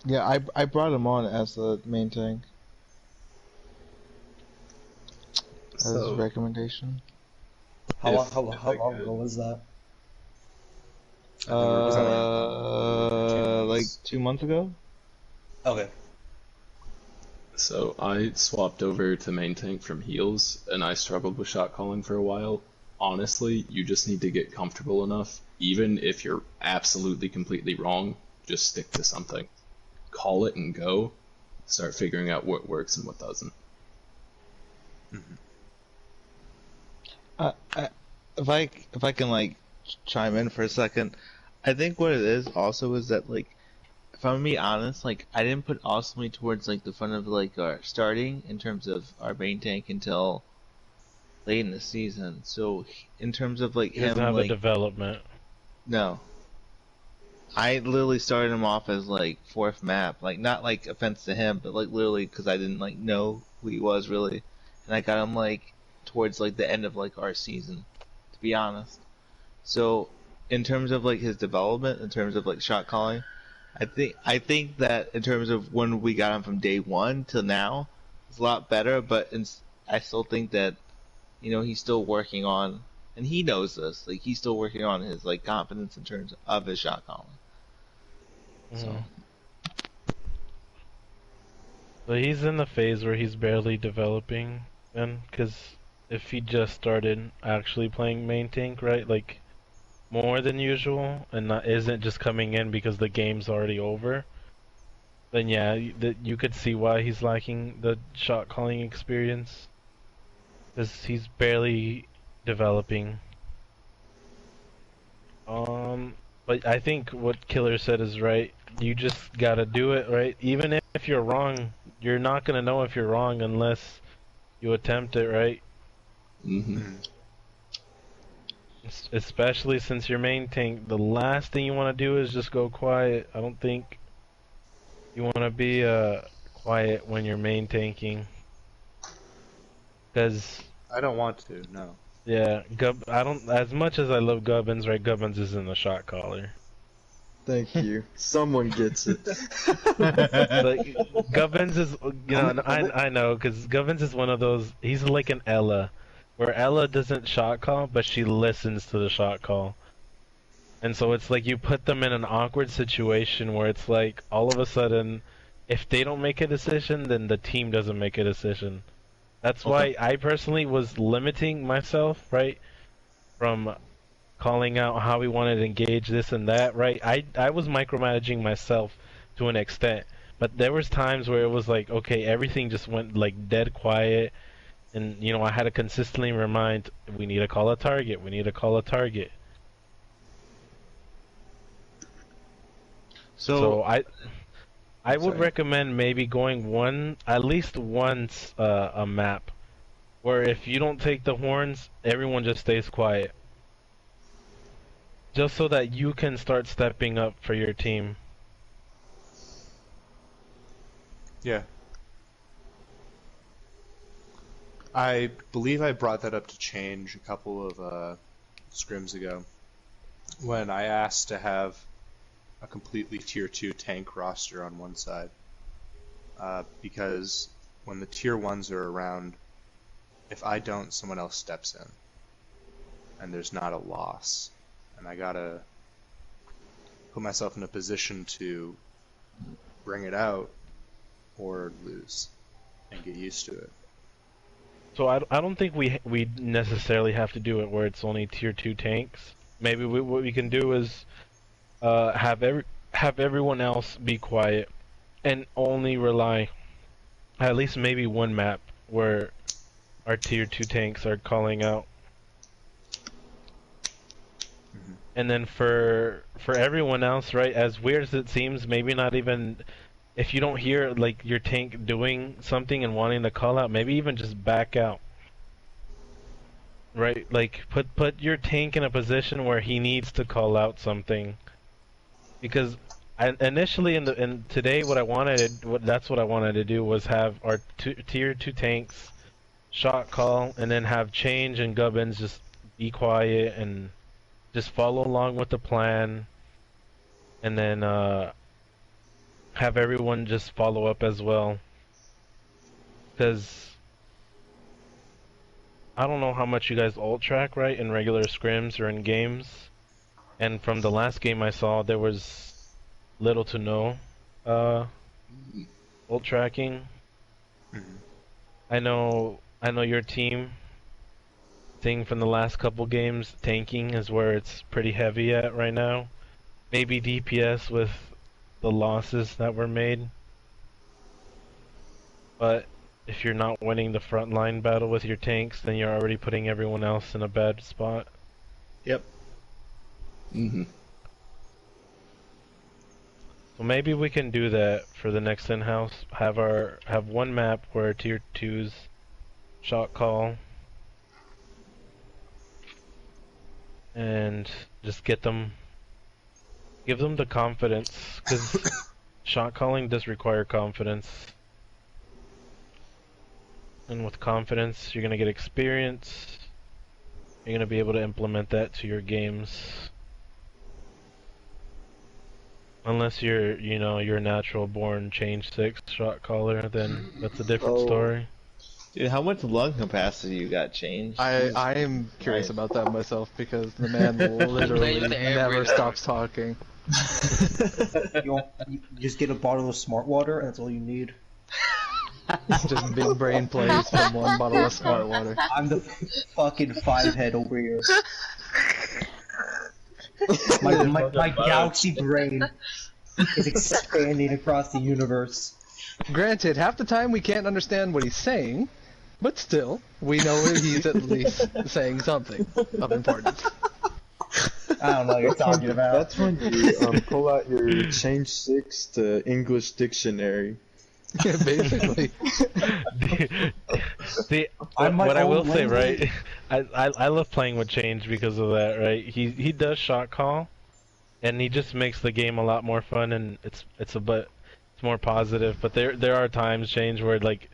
Yeah, I brought him on as the main tank. As a recommendation. How long ago was that? Like 2 months ago. Okay. So I swapped over to main tank from heals, and I struggled with shot calling for a while. Honestly, you just need to get comfortable enough, even if you're absolutely completely wrong, just stick to something. Call it and go. Start figuring out what works and what doesn't. If I can like chime in for a second, I think what it is also is that like, if I'm gonna be honest, like I didn't put Awesomely towards like the front of like our starting in terms of our main tank until late in the season. So in terms of like He doesn't have like a development. no, I literally started him off as like 4th map, like not like offense to him, but like literally because I didn't like know who he was really, and I got him like towards like the end of like our season, to be honest. So in terms of like his development, in terms of like shot calling, I think that in terms of when we got him from day 1 to now, it's a lot better. But I still think that, you know, he's still working on, and he knows this, like he's still working on his like confidence in terms of his shot calling. So he's in the phase where he's barely developing, then, because if he just started actually playing main tank, right, like more than usual, and isn't just coming in because the game's already over, then yeah, you could see why he's lacking the shot calling experience, because he's barely developing. But I think what Killer said is right. You just gotta do it, right? Even if you're wrong, you're not gonna know if you're wrong unless you attempt it, right? Mm-hmm. Especially since your main tank, the last thing you want to do is just go quiet. I don't think you want to be quiet when you're main tanking. Because I don't want to, no. yeah, I don't. As much as I love Gubbins, right? Gubbins isn't a shot caller. Thank you. Someone gets it. Like Gubbins is, you know, I know because Gubbins is one of those. He's like an Ella, where Ella doesn't shot call, but she listens to the shot call. And so it's like you put them in an awkward situation where it's like all of a sudden, if they don't make a decision, then the team doesn't make a decision. That's why I personally was limiting myself, right, from calling out how we wanted to engage this and that, right? I was micromanaging myself to an extent, but there was times where it was like, okay, everything just went like dead quiet, and you know I had to consistently remind, we need to call a target, we need to call a target. So I would recommend maybe going at least once a map, where if you don't take the horns, everyone just stays quiet. Just so that you can start stepping up for your team. Yeah. I believe I brought that up to change a couple of scrims ago, when I asked to have a completely tier 2 tank roster on one side. Because when the tier 1s are around, if I don't, someone else steps in. And there's not a loss. And I gotta put myself in a position to bring it out or lose and get used to it. So I don't think we necessarily have to do it where it's only tier 2 tanks. Maybe what we can do is have everyone else be quiet and only rely at least maybe one map where our tier 2 tanks are calling out. And then for everyone else, right, as weird as it seems, maybe not even, if you don't hear like your tank doing something and wanting to call out, maybe even just back out. Right? Like put your tank in a position where he needs to call out something. Because initially in today that's what I wanted to do was have our tier 2 tanks shot call, and then have Change and Gubbins just be quiet and just follow along with the plan, and then have everyone just follow up as well. Because I don't know how much you guys ult track, right, in regular scrims or in games. And from the last game I saw, there was little to no ult tracking. I know your team thing from the last couple games, tanking is where it's pretty heavy at right now. Maybe DPS with the losses that were made. But if you're not winning the frontline battle with your tanks, then you're already putting everyone else in a bad spot. Yep. Mm-hmm. So maybe we can do that for the next in-house. Have one map where tier 2s shot call, and just give them the confidence, because shot calling does require confidence, and with confidence you're gonna get experience. You're gonna be able to implement that to your games. Unless you're a natural born change 6 shot caller, then that's a different story. Dude, how much lung capacity you got changed? I am curious about that myself, because the man literally never stops talking. You just get a bottle of smart water, and that's all you need. Just big brain plays from one bottle of smart water. I'm the fucking 5-head over here. My galaxy brain is expanding across the universe. Granted, half the time we can't understand what he's saying, but still, we know he's at least saying something of importance. I don't know what you're talking about. That's when you pull out your Change 6 to English dictionary. Yeah, basically. What I will say, right? I love playing with Change because of that, right? He does shot call, and he just makes the game a lot more fun, and it's more positive. But there are times, Change, where like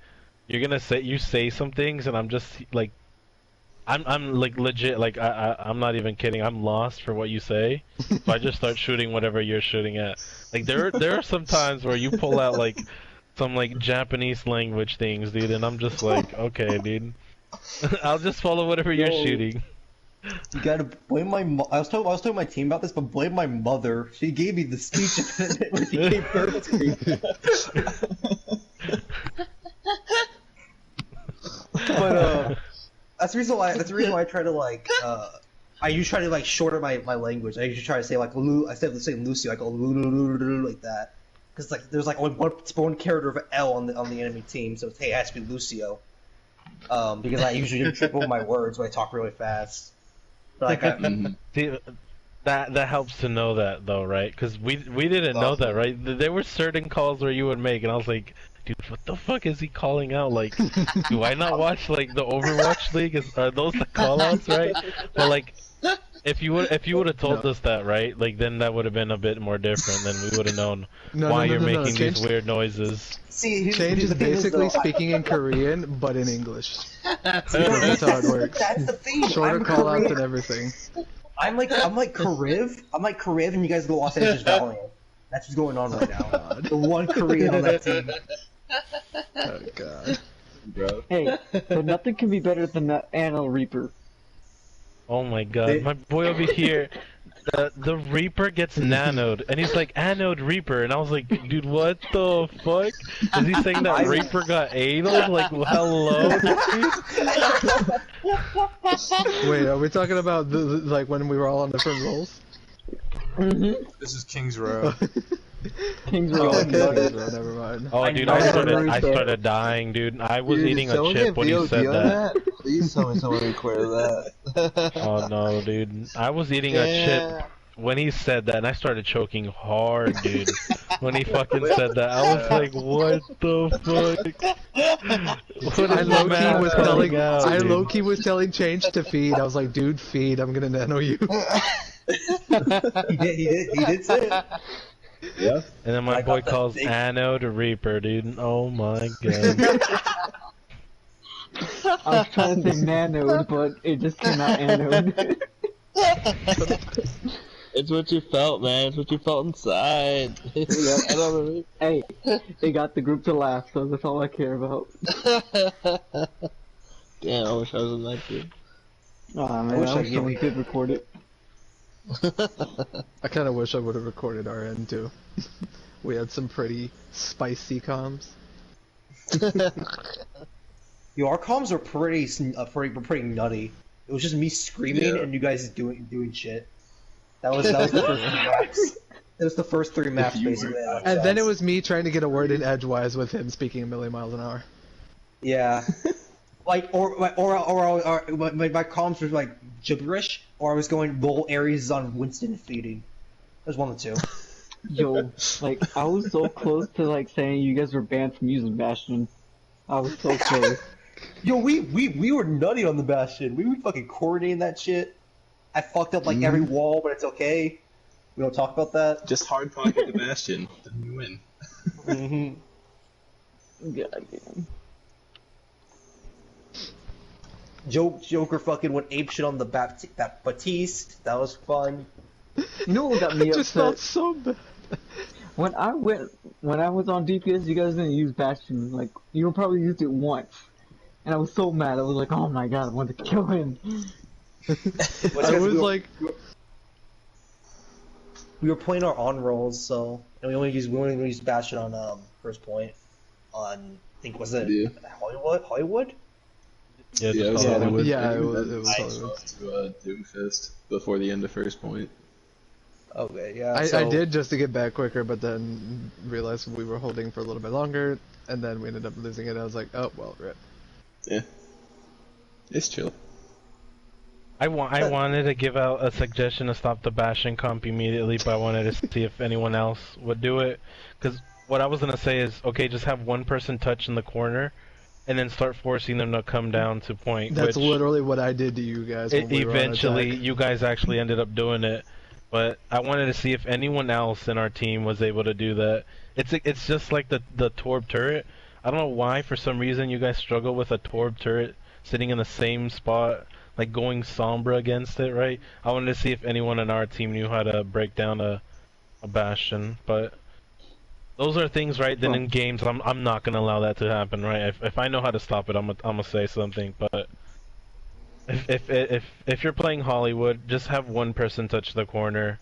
you say some things, and I'm just like I'm like legit, like I'm not even kidding. I'm lost for what you say, so I just start shooting whatever you're shooting at. Like there are some times where you pull out like some like Japanese language things, dude, and I'm just like, okay, dude, I'll just follow whatever you're shooting. You gotta blame my I was telling my team about this, but blame my mother. She gave me the speech when she gave birth to me. But that's the reason why I try to like I usually try to like shorten my language. I usually try to say like instead of saying Lucy, I go like that. Because like there's like only one character of L on the enemy team, so hey, it has to be Lucio. Because I usually triple my words when I talk really fast. But, like See, that helps to know that though, right? Because we didn't know that, right? There were certain calls where you would make, and I was like, dude, what the fuck is he calling out? Like, do I not watch like the Overwatch League? Are those the callouts, right? But like, if you would have told us that, right? Like then that would have been a bit more different. Then we would have known why you're making these weird noises. See, Change is basically speaking in Korean, but in English. That's how it works. That's the thing. Shorter callouts and everything. I'm like Kariv. I'm like Kariv, and you guys go Los Angeles Valiant. That's what's going on right now. The one Korean on that team. Oh god. Bro. Hey, but nothing can be better than that Anno Reaper. Oh my god, my boy over here, the Reaper gets nanoed, and he's like, Anode Reaper, and I was like, dude, what the fuck? Is he saying that Reaper got anal? Like, hello? Wait, are we talking about like when we were all on different roles? Mm-hmm. This is King's Row. King's Row. Never mind. Oh, dude, I started dying, dude. I was eating a chip when he said that. Please tell me someone recorded that. Oh no, dude. I was eating a chip when he said that, and I started choking hard, dude. When he fucking said that, I was like, what the fuck? I low-key was telling Change to feed. I was like, dude, feed. I'm gonna nano you. He did say it. Yeah. And then my boy calls Anode Reaper, dude. Oh my god. I was trying to say nanode, but it just came out anode. It's what you felt, man. It's what you felt inside. Hey, it got the group to laugh, so that's all I care about. Damn, I wish I was in that group. Aw, man, I wish someone did record it. I kind of wish I would have recorded our end too. We had some pretty spicy comms. Yo, our comms are pretty nutty. It was just me screaming and you guys doing shit. That was the first 3 maps. It was the first 3 maps basically. And then it was me trying to get a word in edgewise with him speaking a million miles an hour. Yeah. Like or my comms were like gibberish, or I was going roll Ares on Winston and feeding. There's one of the two. Yo, like I was so close to like saying you guys were banned from using Bastion. I was so close. Yo, we were nutty on the Bastion. We were fucking coordinating that shit. I fucked up like every wall, but it's okay. We don't talk about that. Just hard pocket the Bastion, then you win. God damn. Joker fucking went apeshit on the Batiste. That was fun. You know what got me Just upset? felt so bad. When I was on DPS, you guys didn't use Bastion. Like you probably used it once, and I was so mad. I was like, "Oh my god, I want to kill him." I was like, we were playing our on rolls, so and we only used Bastion on first point on I think was it Hollywood? Yeah, it was Hollywood. Hollywood. Yeah, it was Hollywood. To Doomfist before the end of first point. Okay, yeah. I did just to get back quicker, but then realized we were holding for a little bit longer, and then we ended up losing it. I was like, oh well, rip. Yeah, it's chill. I wanted to give out a suggestion to stop the bashing comp immediately, but I wanted to see if anyone else would do it. Because what I was gonna say is, okay, just have one person touch in the corner, and then start forcing them to come down to point. That's which literally what I did to you guys when we were on eventually, attack. you guys actually ended up doing it. But I wanted to see if anyone else in our team was able to do that. It's just like the Torb turret. I don't know why, for some reason, you guys struggle with a Torb turret sitting in the same spot, like going Sombra against it, right? I wanted to see if anyone in our team knew how to break down a Bastion, but those are things, right? Then in games, I'm not gonna allow that to happen, right? If I know how to stop it, I'm gonna say something. But if you're playing Hollywood, just have one person touch the corner,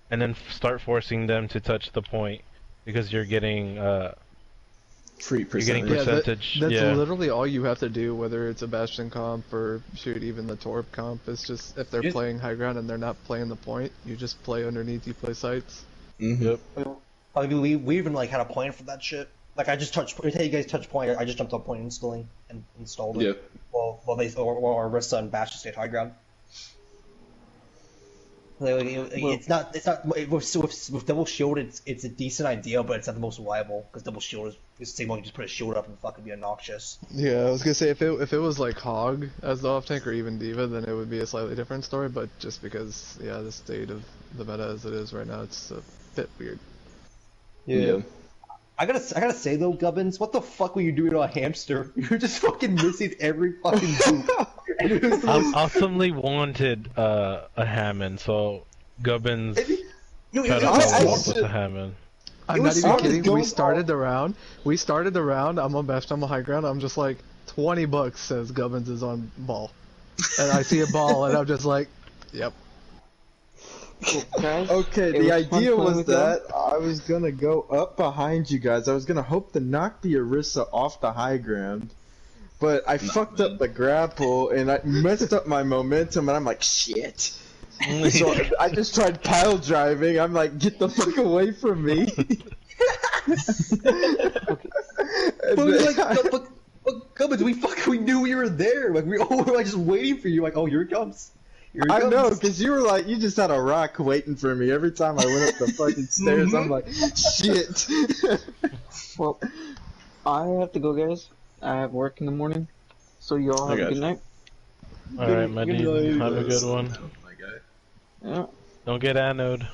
and then start forcing them to touch the point, because you're getting free you're getting percentage. That's Yeah. literally all you have to do, whether it's a Bastion comp or shoot even the Torb comp. It's just if they're playing high ground and they're not playing the point, you just play underneath. You play sights. Yep. I mean, we even like had a plan for that shit. Like I just touched. Every time you guys touch point, I just jumped on point instantly and installed it. Yep. While Arissa and Bastion stayed high ground. It's not with double shield. It's a decent idea, but it's not the most reliable because double shield is the same way you just put a shield up and fucking be obnoxious. Yeah, I was gonna say if it was like Hog as the off tank or even D.Va, then it would be a slightly different story. But just because the state of the meta as it is right now, it's a bit weird. Yeah. I gotta say though, Gubbins, what the fuck were you doing on a hamster? You were just fucking missing every fucking move. I awesomely wanted a Hammond, so Gubbins tried to follow up with a Hammond. I'm not even kidding. We started the round. I'm on Bastion. I'm on high ground. I'm just like, $20 says Gubbins is on ball, and I see a ball, and I'm just like, yep. Okay, the idea was that I was gonna go up behind you guys. I was gonna hope to knock the Orisa off the high ground, but I fucked up the grapple and I messed up my momentum, and I'm like, shit. So I just tried pile driving. I'm like, get the fuck away from me. But Gubbins, we knew you were there. Like we all were like just waiting for you. Like, oh, here it comes. I know, because you were like, you just had a rock waiting for me. Every time I went up the fucking stairs, I'm like, shit. Well, I have to go, guys. I have work in the morning. So you all have a good night. Alright, my dude. Have a good one. Yeah. Don't get anode.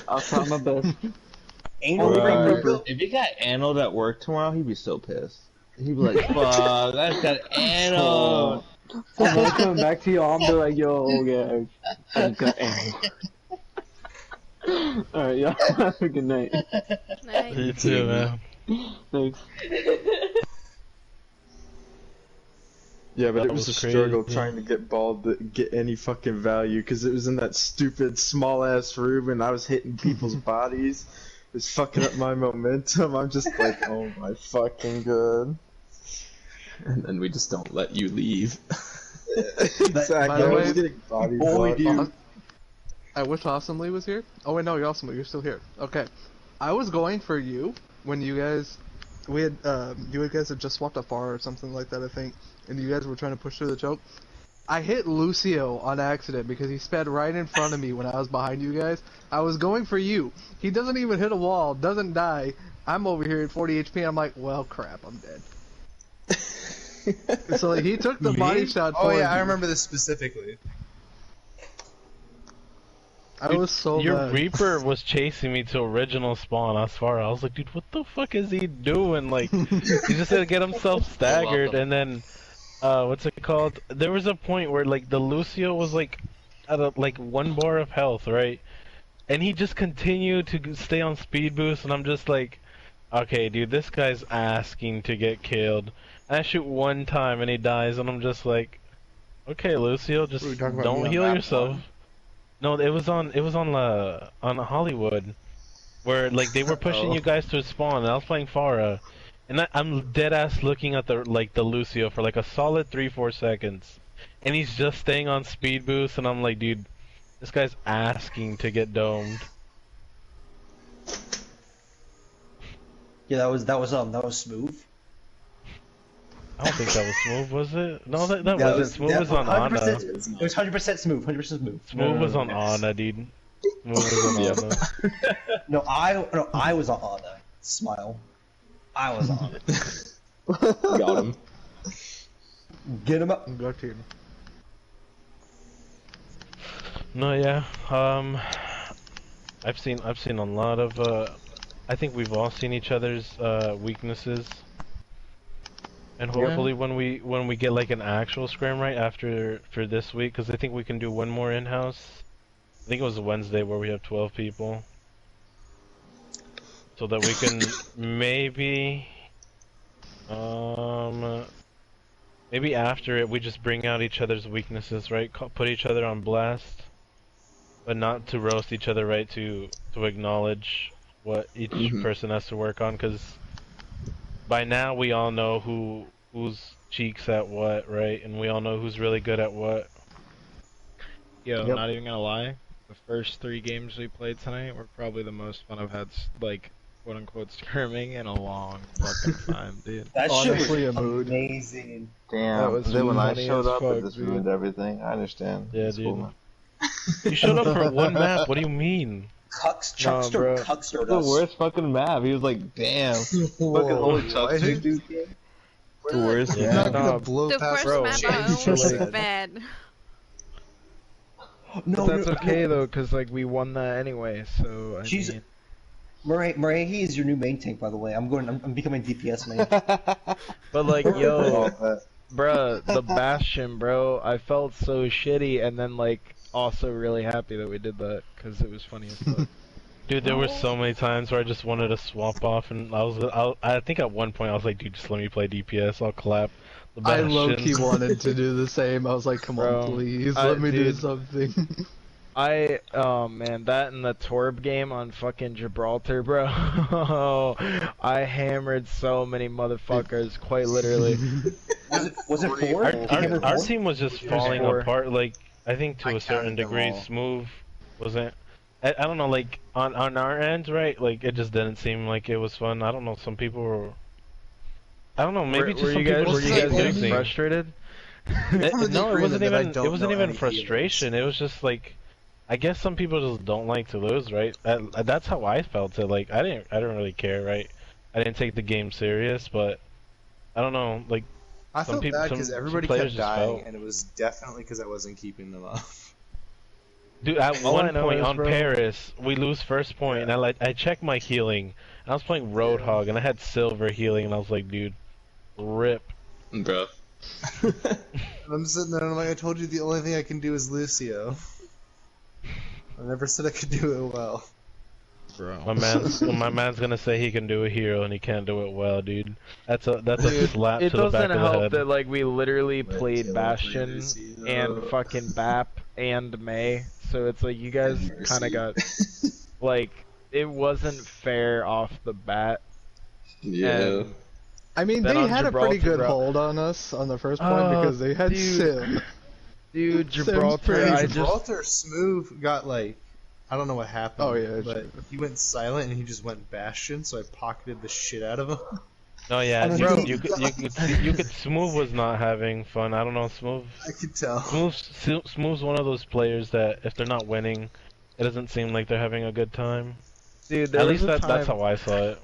I'll try my best. If he got anode at work tomorrow, he'd be so pissed. He'd be like, fuck, I got anode. So when I come back to you, I'll be like, yo, okay, I got anode. Alright, y'all have a good night. Night. You too, man. Thanks. Yeah, but That it was a was crazy, struggle yeah. trying to get ball to get any fucking value because it was in that stupid small ass room and I was hitting people's bodies. It was fucking up my momentum. I'm just like, oh my fucking god. And then we just don't let you leave. Exactly. By the I was way, getting body boy, blocked. dude. I wish Awesomely was here. Oh wait, no, you're Awesomely. You're still here. Okay, I was going for you when you guys, you guys had just swapped a far or something like that, I think, and you guys were trying to push through the choke. I hit Lucio on accident because he sped right in front of me when I was behind you guys. I was going for you. He doesn't even hit a wall, doesn't die. I'm over here at 40 HP. I'm like, well, crap, I'm dead. So like, he took the body shot. Oh for yeah, I you. remember this specifically. I was so Your mad. Reaper was chasing me to original spawn as far. I was like, dude, what the fuck is he doing? Like, he just had to get himself staggered, and then, what's it called? There was a point where like the Lucio was like at a, like 1 bar of health, right? And he just continued to stay on speed boost, and I'm just like, okay, dude, this guy's asking to get killed. And I shoot 1 time and he dies, and I'm just like, okay, Lucio, just Were you talking about don't me on heal map yourself. one? No, it was on Hollywood, where like they were pushing you guys to spawn, and I was playing Pharah, and I'm dead ass looking at the Lucio for like a solid 3-4 seconds, and he's just staying on speed boost, and I'm like, dude, this guy's asking to get domed. Yeah, that was smooth. I don't think that was Smooth, was it? No, that Yeah, wasn't. Smooth was on Ana. 100%. It was 100% smooth. 100% smooth. Smooth was on Ana, dude. Smooth was on Ana. No, I was on Ana. Smile. I was on it. Got him. Get him up. Go team. No, yeah. I've seen a lot of. I think we've all seen each other's weaknesses. And hopefully when we get like an actual scrim right for this week, because I think we can do one more in-house. I think it was Wednesday where we have 12 people, so that we can maybe maybe after it we just bring out each other's weaknesses, right? Put each other on blast, but not to roast each other, right? To acknowledge what each person has to work on, because by now we all know who's cheeks at what, right? And we all know who's really good at what. Yo, not even gonna lie, the first 3 games we played tonight were probably the most fun I've had, like, quote unquote, scrimming in a long fucking time, dude. That Honestly, shit was a mood. amazing. Damn. That was Then when I funny showed as up, fuck, it just dude. ruined everything. I understand. Yeah, It's dude. cool, man. You showed up for one map. What do you mean? Chuckster bro. cuckstered The us. worst fucking map. He was like, damn. Fucking holy Chuckster, dude. The worst You're map. not gonna blow The past first map James. was bad. No, But that's no, okay no. though, cause like we won that anyway. So I Jeez. mean, Murray, he is your new main tank, by the way. I'm becoming DPS main. but like yo, Oh, bruh, the Bastion, bro. I felt so shitty, and then like also really happy that we did that, cause it was funny as fuck. Dude, there were so many times where I just wanted to swap off, and I think at one point I was like, dude, just let me play DPS. I'll clap the I Bastion. low-key wanted to do the same. I was like, come Bro, on, please, let me do dude. something. Oh man, that and the Torb game on fucking Gibraltar, bro. I hammered so many motherfuckers, quite literally. Was it 4? Our team was just falling 4. apart. Like I think to I a certain counted them degree, all. Smooth wasn't. I don't know, like on our end, right? Like it just didn't seem like it was fun. I don't know. Some people were. I don't know. Maybe just were some you guys people were just you guys like getting losing. frustrated? No, it wasn't that I even. don't It wasn't know even any frustration. It was just like, I guess some people just don't like to lose, right? That's how I felt it. Like I didn't really care, right? I didn't take the game serious, but I don't know. Like I some felt people, bad some because everybody players kept just dying, felt. and it was definitely because I wasn't keeping them up. Dude, at All I one know point is, on bro- Paris, we lose first point, and I checked my healing, and I was playing Roadhog, and I had silver healing, and I was like, dude, rip. Bruh. And I'm sitting there and I'm like, I told you the only thing I can do is Lucio. I never said I could do it well. Bro. My man's gonna say he can do a hero, and he can't do it well, dude. That's a slap It to the back doesn't of the help head. that like we literally played till Bastion Lucio. and fucking Bap and May, so it's like you guys kind of got like it wasn't fair off the bat. Yeah. And I mean, Then they on had a pretty Gibraltar, good bro. hold on us on the first point Oh, because they had dude. Sim. dude, Gibraltar, crazy. I just Gibraltar Smooth got like, I don't know what happened. Oh, yeah, but true. he went silent and he just went Bastion, so I pocketed the shit out of him. No, yeah, Bro. you could. Smooth was not having fun. I don't know, Smooth. I could tell. Smooth's one of those players that if they're not winning, it doesn't seem like they're having a good time. dude, there At was least a time, that's how I saw it.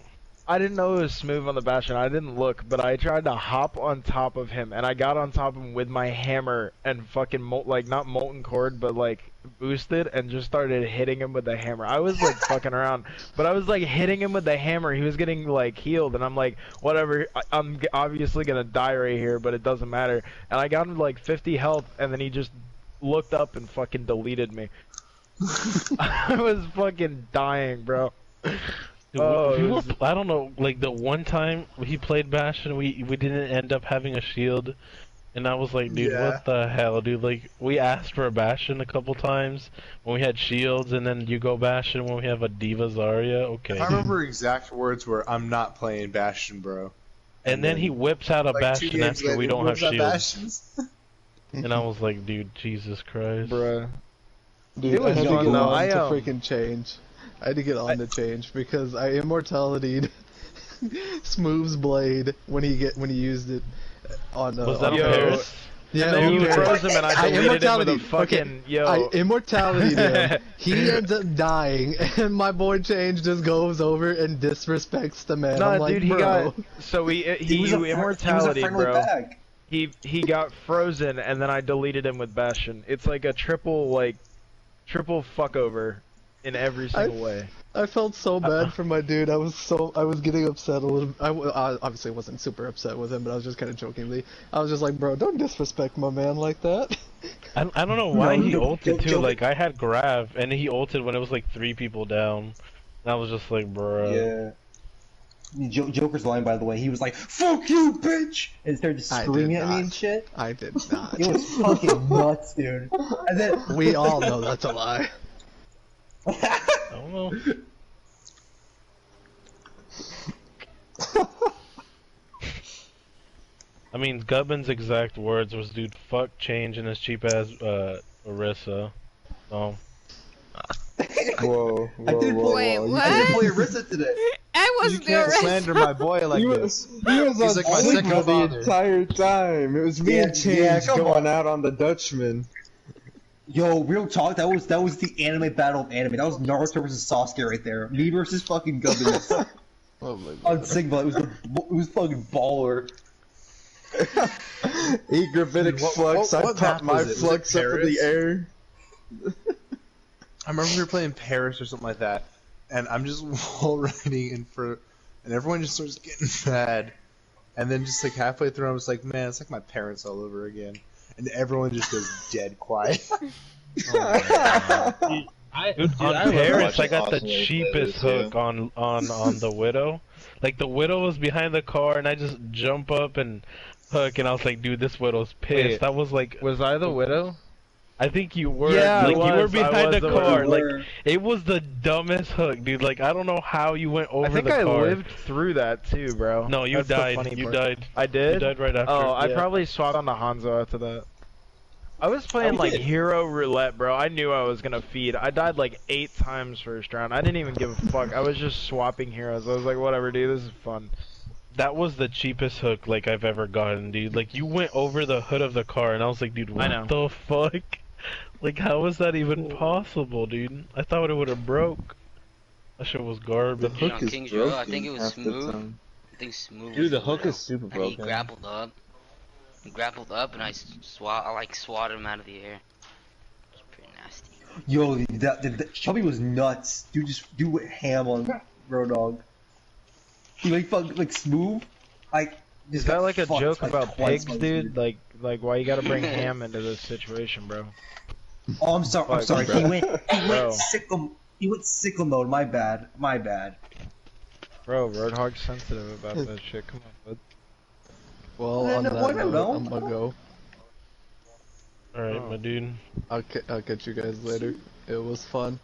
I didn't know it was Smooth on the Bastion. I didn't look, but I tried to hop on top of him, and I got on top of him with my hammer and fucking like not molten cord, but like boosted, and just started hitting him with the hammer. I was like fucking around, but I was like hitting him with the hammer. He was getting like healed, and I'm like, whatever. I'm obviously gonna die right here, but it doesn't matter. And I got him like 50 health, and then he just looked up and fucking deleted me. I was fucking dying, bro. Dude, I don't know, like the one time he played Bastion, we didn't end up having a shield, and I was like, dude, Yeah. what the hell, dude? Like, we asked for a Bastion a couple times when we had shields, and then you go Bastion when we have a Diva Zarya, okay. I remember exact words were, I'm not playing Bastion, bro. And then he whips out a Like 2 Bastion games after later, we don't have what's that shields, Bastions? and I was like, dude, Jesus Christ. Bruh. Dude, It I was had to fun, get though. on I, to um, freaking change. I had to get on to change because I immortality'd Smooth's blade when he used it, Oh no. Was that on Yo. Paris? Yeah, And then you okay. froze him and I deleted him with a immortality. fucking yo. I immortality him. He ends up dying, and my boy Change just goes over and disrespects the man. Nah, I'm like, dude, he bro. got so he was a immortality, friendly bro. bag. He got frozen and then I deleted him with Bastion. It's like a triple fuck over in every single way. I felt so bad for my dude. I was getting upset a little. I obviously wasn't super upset with him, but I was just kind of jokingly. I was just like, bro, don't disrespect my man like that. I don't know why he ulted too. Like I had Grav and he ulted when it was like 3 people down. And I was just like, bro. Yeah. Joker's line, by the way, he was like, "Fuck you, bitch!" and started screaming at me and shit. I did not. It was fucking nuts, dude. And then We all know that's a lie. I don't know. I mean, Gubbin's exact words was, "Dude, fuck Change and his cheap ass Orisa." So. Whoa, I did play. Wait, what? I did play Orisa today. I was You the can't arrest. slander my boy like this. He was He's on like my Sigma second the father. entire time. It was me Yeah, and Change yeah, come going on. out on the Dutchman. Yo, real talk. That was the anime battle of anime. That was Naruto versus Sasuke right there. Me versus fucking Gubbin. Oh my On god. Sigma, it was fucking baller. Eat gravitic flux. I what popped map my was it? Was it flux up in the Paris? air. I remember we were playing Paris or something like that, and I'm just wall riding in for, and everyone just starts getting mad, and then just like halfway through, I was like, man, it's like my parents all over again, and everyone just goes dead quiet. Dude, on Paris, I got the cheapest hook on the Widow. Like the Widow was behind the car, and I just jump up and hook, and I was like, dude, this Widow's pissed. Wait, That was like, Was I the widow? I think you were. Yeah, like I you were was. I behind was the the car. Widow. Like it was the dumbest hook, dude. Like I don't know how you went over I think the I car. lived through that too, bro. No, you That's the died. funny You part. died. I did? You died right after. Oh, I yeah. probably swapped on the Hanzo after that. I was playing like hero roulette, bro. I knew I was gonna feed. I died like 8 times first round. I didn't even give a fuck. I was just swapping heroes. I was like, whatever, dude. This is fun. That was the cheapest hook like I've ever gotten, dude. Like you went over the hood of the car, and I was like, dude, what the fuck? Like how is that even possible, dude? I thought it would have broke. That shit was garbage. The hook on is King's Row, I broken think it was half the Smooth. time. I think Smooth. Dude, the was hook Widow. is super And he broken. grappled up. He grappled up, and I swatted him out of the air. It was pretty nasty. Yo, that Chubby was nuts. Dude went ham on Road Dogg. He like smooth. Like Is just that got like a fucked, joke like, about twice pigs, by dude? Like why you gotta bring ham into this situation, bro? Oh, I'm sorry. I'm Fuck, sorry. bro. He Bro. went sickle mode. My bad. My bad. Bro, Roadhog's sensitive about that shit. Come on, bud. Well, No, on no, that I don't note, know. I'm gonna go. All right, my dude. I'll catch you guys later. It was fun.